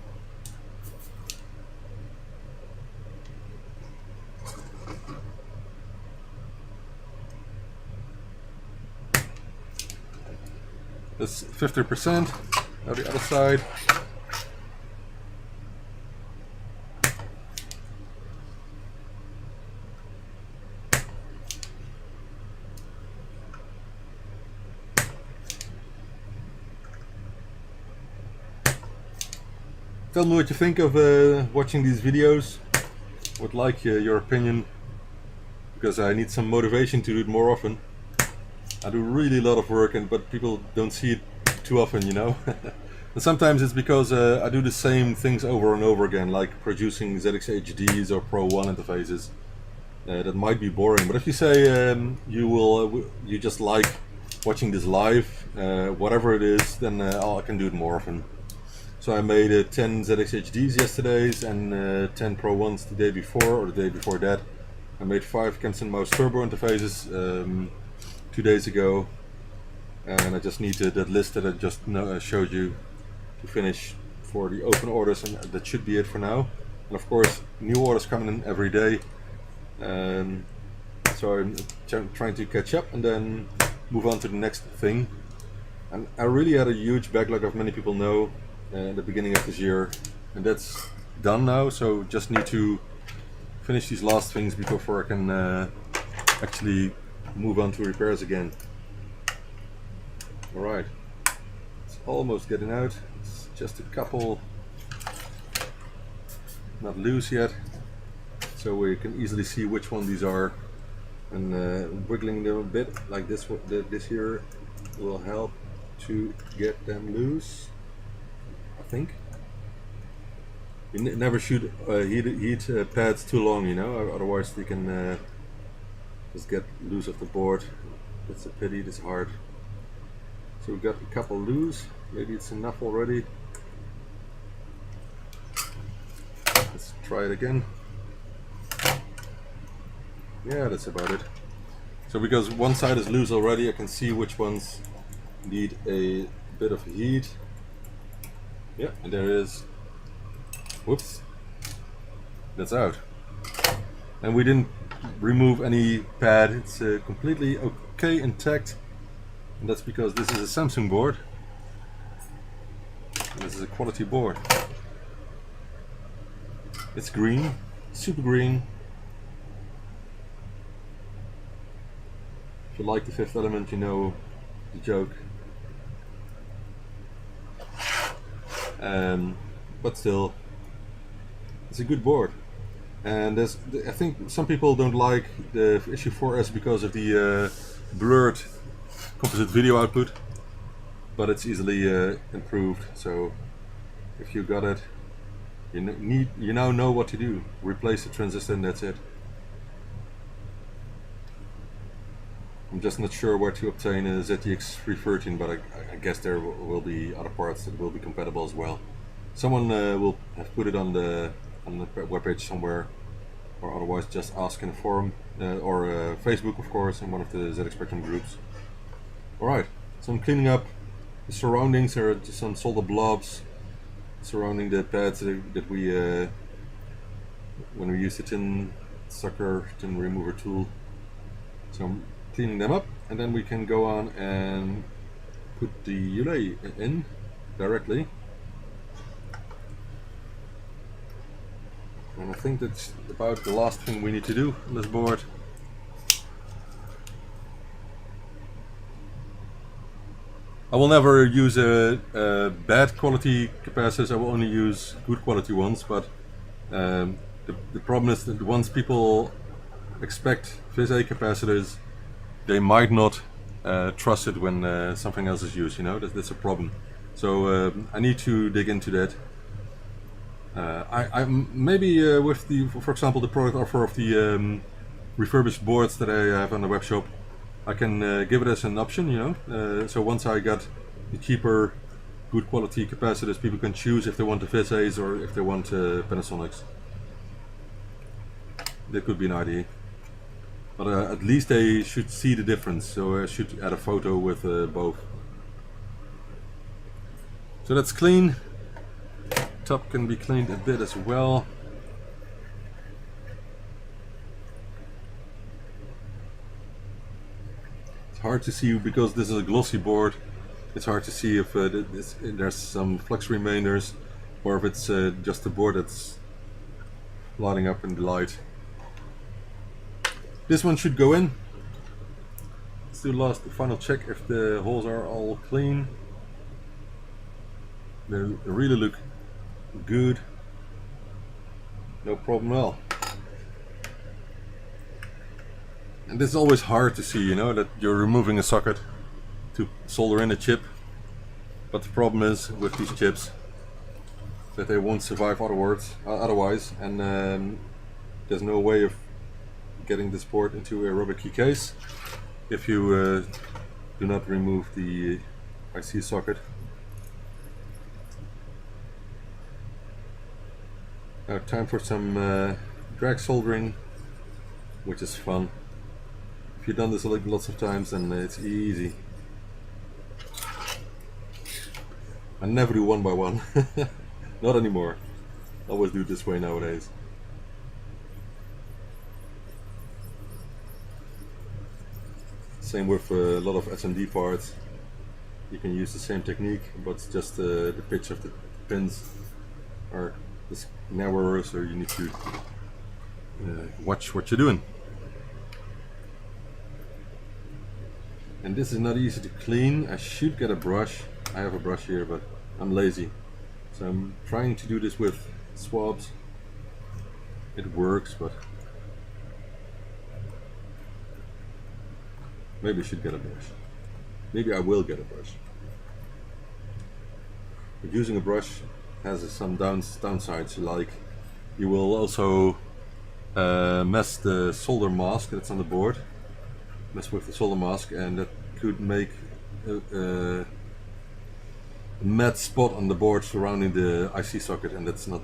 That's 50%. Now the other side. Tell me what you think of watching these videos. Would like your opinion, because I need some motivation to do it more often. I do really a lot of work, but people don't see it too often, you know. And sometimes it's because I do the same things over and over again, like producing ZX HDs or Pro 1 interfaces. That might be boring, but if you say you just like watching this live, whatever it is, then I can do it more often. So I made 10 ZX HDs yesterday and 10 Pro 1s the day before, or the day before that. I made 5 Kempson mouse turbo interfaces 2 days ago, and I just need that list that I just showed you to finish for the open orders, and that should be it for now. And of course, new orders coming in every day, so I'm trying to catch up and then move on to the next thing. And I really had a huge backlog, of many people know, at the beginning of this year, and that's done now, so just need to finish these last things before I can actually move on to repairs again. Alright, it's almost getting out. It's just a couple not loose yet, so we can easily see which one these are, and wiggling them a bit like this here will help to get them loose, I think. You never should heat pads too long, you know, otherwise they can just get loose off the board. That's a pity, it's hard. So we got a couple loose, maybe it's enough already. Let's try it again. Yeah, that's about it. So because one side is loose already, I can see which ones need a bit of heat. Yeah, and there it is. Whoops, that's out. And we didn't remove any pad, it's completely okay, intact, and that's because this is a Samsung board, and this is a quality board. It's green, super green. If you like the Fifth Element, you know the joke. But still, it's a good board. And I think some people don't like the issue 4S because of the blurred composite video output, but it's easily improved. So if you got it, you now know what to do. Replace the transistor and that's it. I'm just not sure where to obtain a ZTX313, but I guess there will be other parts that will be compatible as well. Someone will have put it on the webpage somewhere, or otherwise just ask in a forum or Facebook, of course, in one of the ZX Spectrum groups. Alright, so I'm cleaning up the surroundings. There are just some solder blobs surrounding the pads that we when we use the tin remover tool. So I'm cleaning them up, and then we can go on and put the relay in directly. And I think that's about the last thing we need to do on this board. I will never use a bad quality capacitors. I will only use good quality ones, but the problem is that once people expect VSA capacitors, they might not trust it when something else is used, you know, that's a problem. So I need to dig into that. I maybe with the, for example, the product offer of the refurbished boards that I have on the web shop, I can give it as an option, you know. So once I got the cheaper, good quality capacitors, people can choose if they want the VSAs or if they want Panasonics. That could be an idea. But at least they should see the difference, so I should add a photo with both. So that's clean. Top can be cleaned a bit as well. It's hard to see because this is a glossy board. It's hard to see if there's some flux remainders or if it's just the board that's lighting up in the light. This one should go in. Let's do the final check if the holes are all clean. They really look good. No problem at all. And this is always hard to see, you know, that you're removing a socket to solder in a chip. But the problem is with these chips that they won't survive otherwise, and there's no way of getting this board into a rubber key case if you do not remove the IC socket. Now time for some drag soldering, which is fun. If you've done this lots of times, then it's easy. I never do one by one. Not anymore. I always do it this way nowadays. Same with a lot of SMD parts. You can use the same technique, but it's just the pitch of the pins are just narrower, so you need to watch what you're doing. And this is not easy to clean. I should get a brush. I have a brush here, but I'm lazy. So I'm trying to do this with swabs. It works, but maybe I should get a brush. Maybe I will get a brush. But using a brush has some downsides, like you will also mess the solder mask that's on the board. Mess with the solder mask, and that could make a matte spot on the board surrounding the IC socket, and that's not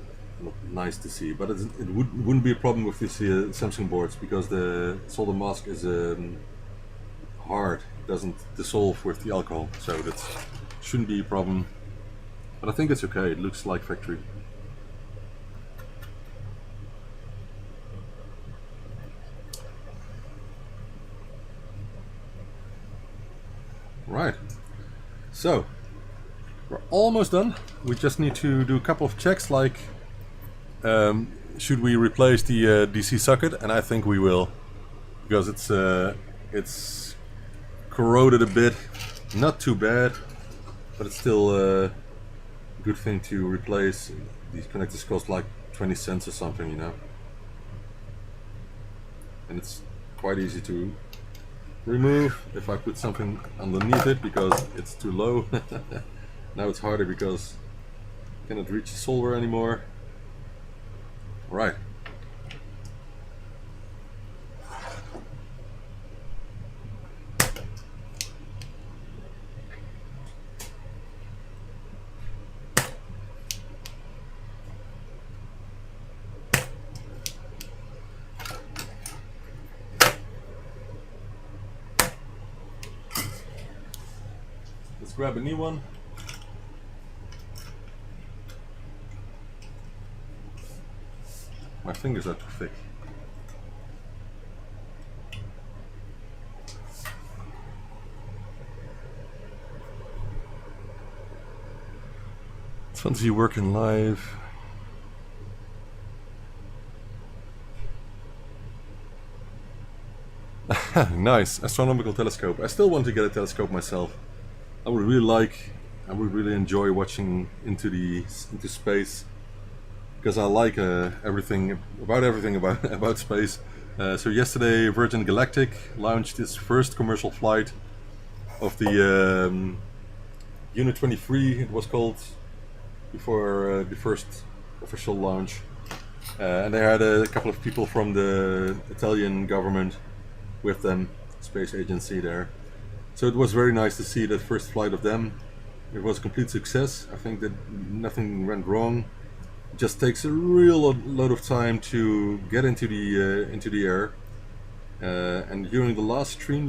nice to see. But it wouldn't be a problem with these Samsung boards, because the solder mask is hard, it doesn't dissolve with the alcohol, so that shouldn't be a problem. But I think it's okay, it looks like factory. Right, so we're almost done. We just need to do a couple of checks, like should we replace the DC socket, and I think we will, because it's corroded a bit, not too bad, but it's still a good thing to replace. These connectors cost like 20 cents or something, you know, and it's quite easy to remove if I put something underneath it, because it's too low. Now it's harder because I cannot reach the solder anymore. Right. grab a new one. My fingers are too thick. It's fun to see working live. Nice, astronomical telescope. I still want to get a telescope myself. I would really enjoy watching into space, because I like everything about space. So yesterday, Virgin Galactic launched its first commercial flight of the Unit 23. It was called before the first official launch, and they had a couple of people from the Italian government with them, space agency there. So it was very nice to see that first flight of them. It was a complete success. I think that nothing went wrong. It just takes a real lot of time to get into the air. And during the last stream,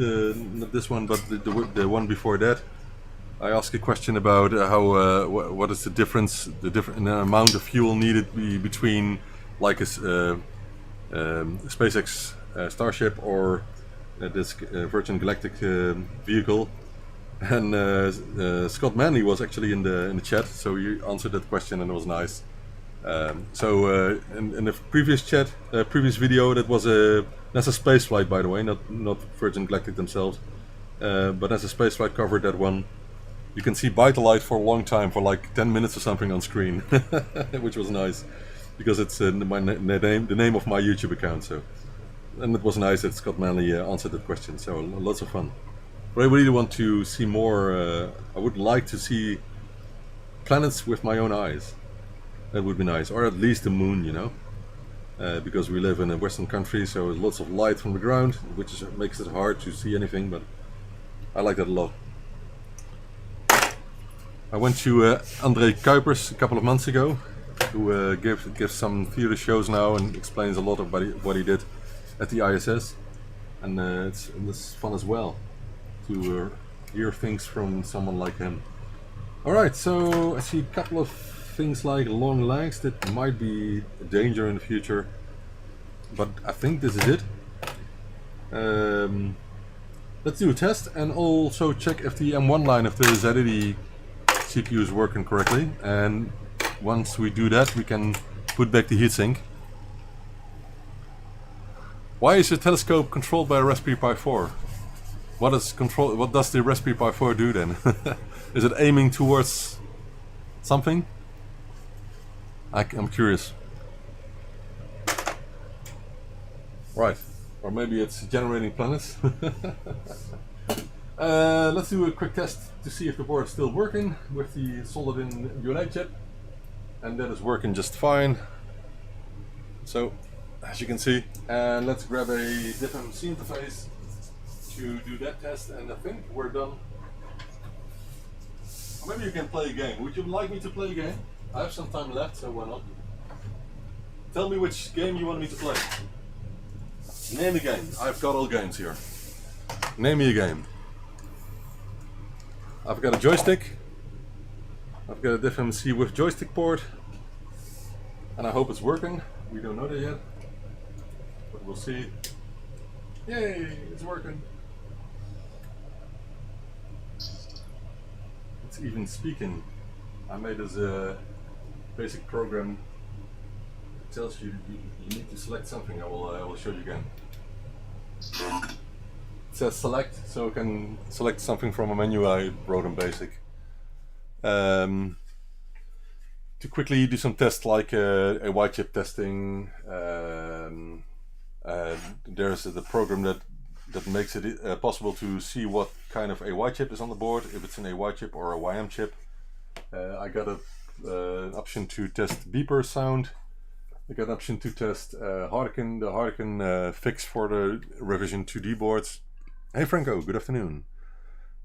not this one, but the one before that, I asked a question about how what is the difference, in the amount of fuel needed between like a SpaceX Starship or this Virgin Galactic vehicle. And Scott Manley was actually in the chat, so he answered that question, and it was nice. So in the previous video, that was a NASA spaceflight, by the way, not Virgin Galactic themselves, but NASA spaceflight covered that one. You can see ByteDelight for a long time, for like 10 minutes or something on screen, which was nice, because it's the name of my YouTube account. So, and it was nice that Scott Manley answered that question. So lots of fun. But I really want to see more. I would like to see planets with my own eyes. That would be nice, or at least the moon, you know, because we live in a Western country, so there's lots of light from the ground, which makes it hard to see anything. But I like that a lot. I went to André Kuipers a couple of months ago, who gives some theater shows now and explains a lot about what he did at the ISS, and it's fun as well to hear things from someone like him. Alright, so I see a couple of things like long legs that might be a danger in the future, but I think this is it. Let's do a test and also check if the M1 line of the Z80 CPU is working correctly, and once we do that we can put back the heatsink. Why is your telescope controlled by a Raspberry Pi 4? What does the Raspberry Pi 4 do then? Is it aiming towards something? I'm curious. Right, or maybe it's generating planets. Let's do a quick test to see if the board is still working with the soldered-in UNA chip, and that is working just fine. So, as you can see, and let's grab a different C interface to do that test, and I think we're done. Or maybe you can play a game. Would you like me to play a game? I have some time left, so why not? Tell me which game you want me to play. Name a game. I've got all games here. Name me a game. I've got a joystick. I've got a different C with joystick port, and I hope it's working. We don't know that yet, but we'll see. Yay, it's working. It's even speaking. I made this basic program. It tells you need to select something. I will show you again. It says select, so I can select something from a menu I wrote in BASIC. To quickly do some tests like a white chip testing, there's the program that makes it possible to see what kind of AY chip is on the board, if it's an AY chip or a YM chip. I got an option to test beeper sound. I got an option to test the Harlequin fix for the Revision 2D boards. Hey Franco, good afternoon.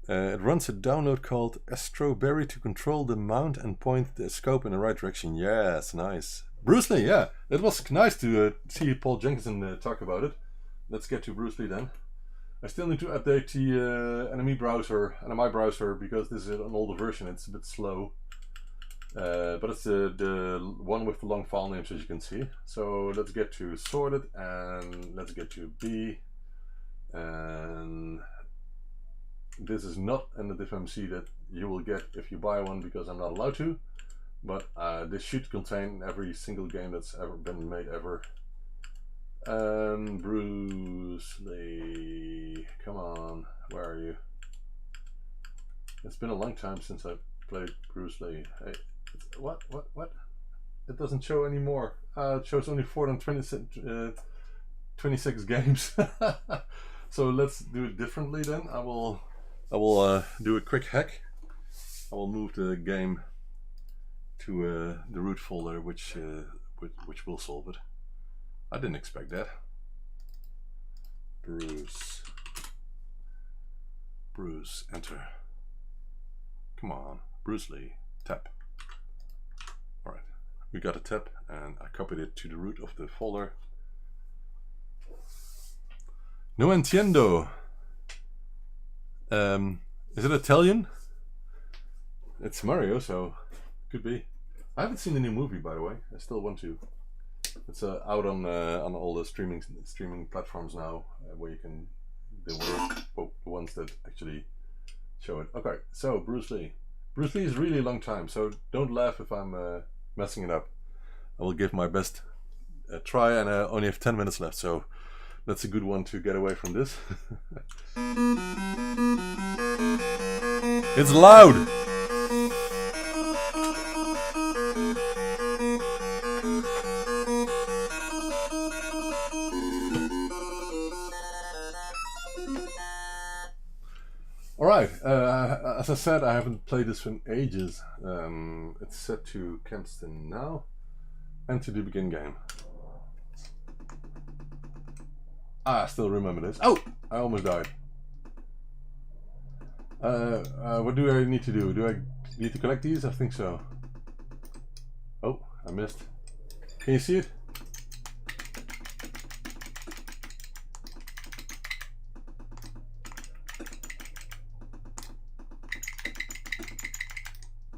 It runs a download called Astroberry to control the mount and point the scope in the right direction. Yes, nice. Bruce Lee, yeah, it was nice to see Paul Jenkinson talk about it. Let's get to Bruce Lee then. I still need to update the NMI browser, because this is an older version. It's a bit slow. But it's the one with the long file names, as you can see. So let's get to sorted, and let's get to B. And this is not an FMC that you will get if you buy one, because I'm not allowed to. But this should contain every single game that's ever been made ever. Bruce Lee, come on, where are you? It's been a long time since I played Bruce Lee. Hey, what? It doesn't show anymore. It shows only 426 games. So let's do it differently then. I will do a quick hack. I will move the game to the root folder, which will solve it. I didn't expect that. Bruce, enter. Come on, Bruce Lee, tab. Alright, we got a tab, and I copied it to the root of the folder. No entiendo. Is it Italian? It's Mario, so could be. I haven't seen the new movie, by the way. I still want to. It's out on all the streaming platforms now, where you can the ones that actually show it. Okay, so Bruce Lee. Bruce Lee is really a long time, so don't laugh if I'm messing it up. I will give my best try, and I only have 10 minutes left, so that's a good one to get away from this. It's loud! Alright, as I said, I haven't played this in ages. It's set to Kempston now, and to the begin game. I still remember this. Oh! I almost died. What do I need to do? Do I need to collect these? I think so. Oh, I missed. Can you see it?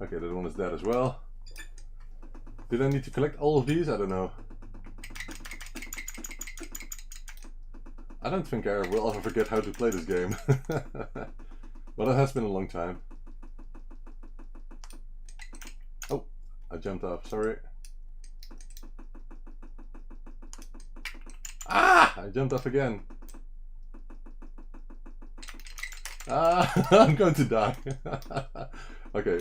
Okay, that one is dead as well. Did I need to collect all of these? I don't know. I don't think I will ever forget how to play this game. But it has been a long time. Oh, I jumped off, sorry. Ah! I jumped off again. Ah! I'm going to die. Okay.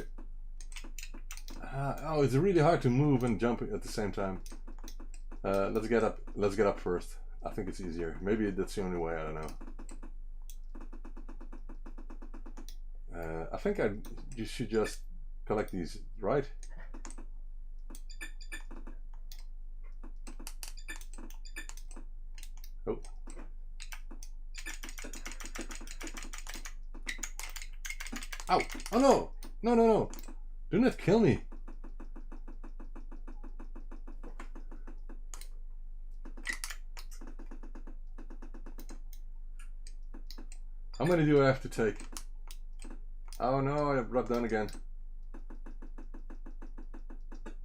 Oh, it's really hard to move and jump at the same time. Let's get up. Let's get up first. I think it's easier. Maybe that's the only way. I don't know. I think you should just collect these, right? Oh. Ow! Oh no! No, no, no! Do not kill me! How many do I have to take? Oh no, I dropped down again.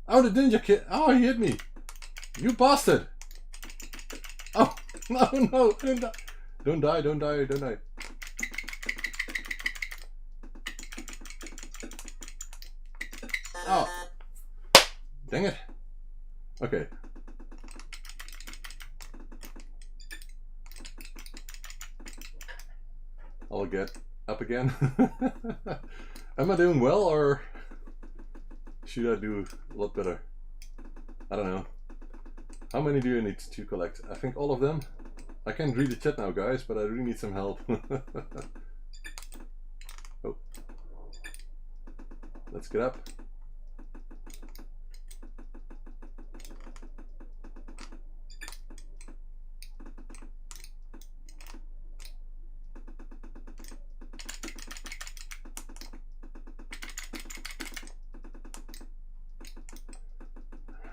Oh, the ninja kid! Oh, he hit me! You bastard! Oh, no, no! Don't die! Don't die, don't die, don't die. Oh! Dang it! Okay. I'll get up again. Am I doing well, or should I do a lot better? I don't know. How many do you need to collect? I think all of them. I can't read the chat now, guys, but I really need some help. Oh. Let's get up.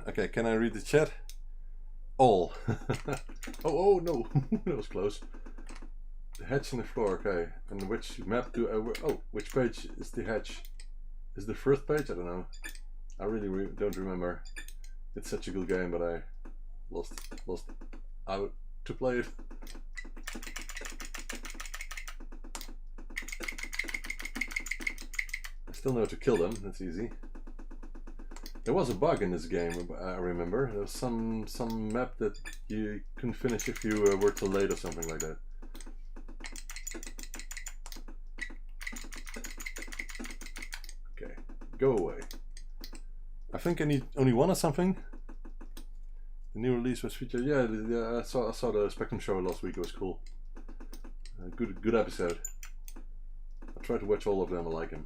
Okay, can I read the chat? All. Oh, oh no, that was close. hatch in the floor, okay. And which map do I... Oh, which page is the hatch? Is the first page? I don't know. I really don't remember. It's such a good game, but I lost out to play it. I still know to kill them, that's easy. There was a bug in this game, I remember. There was some map that you couldn't finish if you were too late or something like that. Okay, go away. I think I need only one or something. The new release was featured. Yeah, I saw the Spectrum show last week. It was cool. Good episode. I tried to watch all of them. I like them.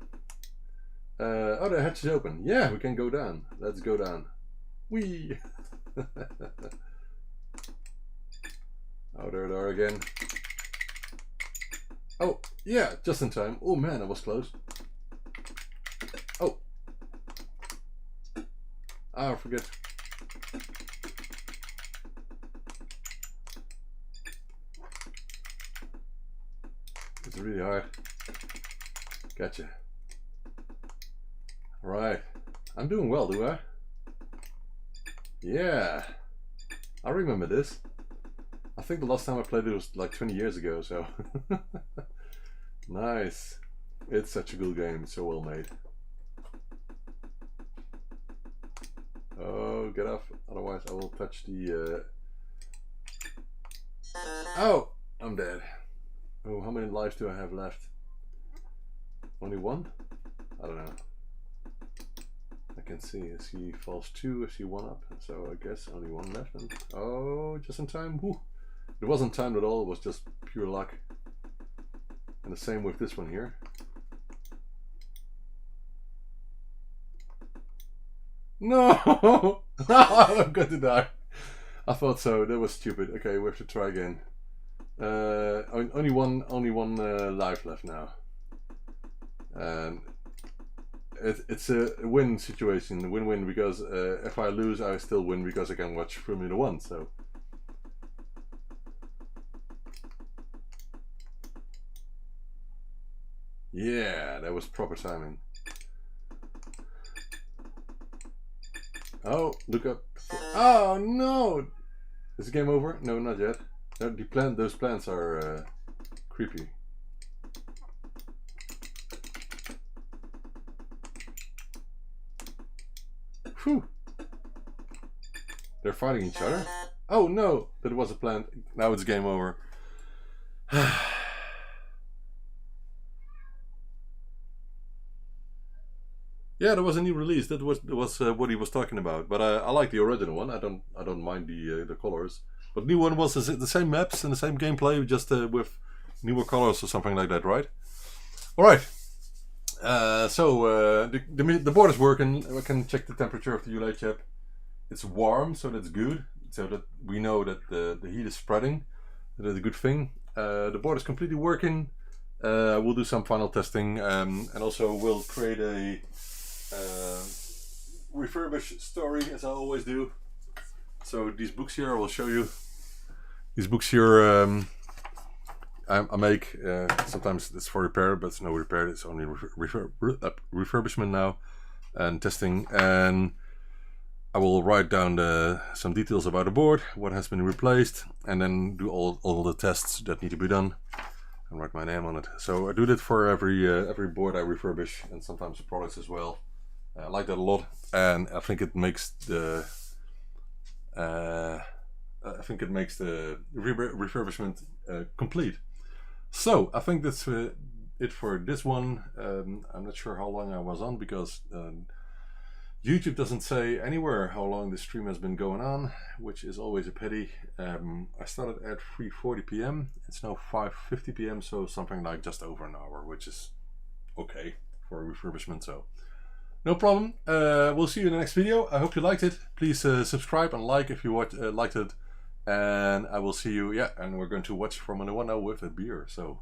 Oh, the hatch is open. Yeah, we can go down. Let's go down. Whee! Oh, there they are again. Oh, yeah, just in time. Oh man, that was close. Oh. Ah, I forget. It's really hard. Gotcha. Right. I'm doing well, do I? Yeah. I remember this. I think the last time I played it was like 20 years ago, so... Nice. It's such a good game. It's so well made. Oh, get off. Otherwise I will touch the... Oh! I'm dead. Oh, how many lives do I have left? Only one? I don't know. I can see as he falls 2, as he 1 up, so I guess only 1 left. And oh, just in time. Whew. It wasn't timed at all, it was just pure luck. And the same with this one here. No! I'm going to die. I thought so, that was stupid. Okay, we have to try again. Only one life left now. And it's a win situation, win-win, because if I lose I still win because I can watch Formula 1, so. Yeah, that was proper timing. Oh, look up. Oh no! Is the game over? No, not yet. No, those plants are creepy. Whew. They're fighting each other. Oh no, that was a plant. Now it's game over. Yeah, there was a new release. That was what he was talking about. But I like the original one. I don't mind the colors. But the new one was the same maps and the same gameplay, just with newer colors or something like that, right? All right. So the board is working. I can check the temperature of the ULA chip. It's warm, so that's good. So that we know that the heat is spreading. That is a good thing. The board is completely working. We'll do some final testing, and also we'll create a refurbish story, as I always do. So these books here I will show you. These books here I make, sometimes it's for repair, but it's no repair, it's only refurbishment now and testing. And I will write down some details about the board, what has been replaced, and then do all the tests that need to be done and write my name on it. So I do that for every board I refurbish, and sometimes the products as well. I like that a lot, and I think it makes the refurbishment complete. So I think that's it for this one. I'm not sure how long I was on, because YouTube doesn't say anywhere how long the stream has been going on, which is always a pity. I started at 3:40 p.m. It's now 5:50 p.m. so something like just over an hour, which is okay for a refurbishment. So no problem. We'll see you in the next video. I hope you liked it. Please subscribe and like if you liked it. And I will see you, and we're going to watch Formula 1 now with a beer. So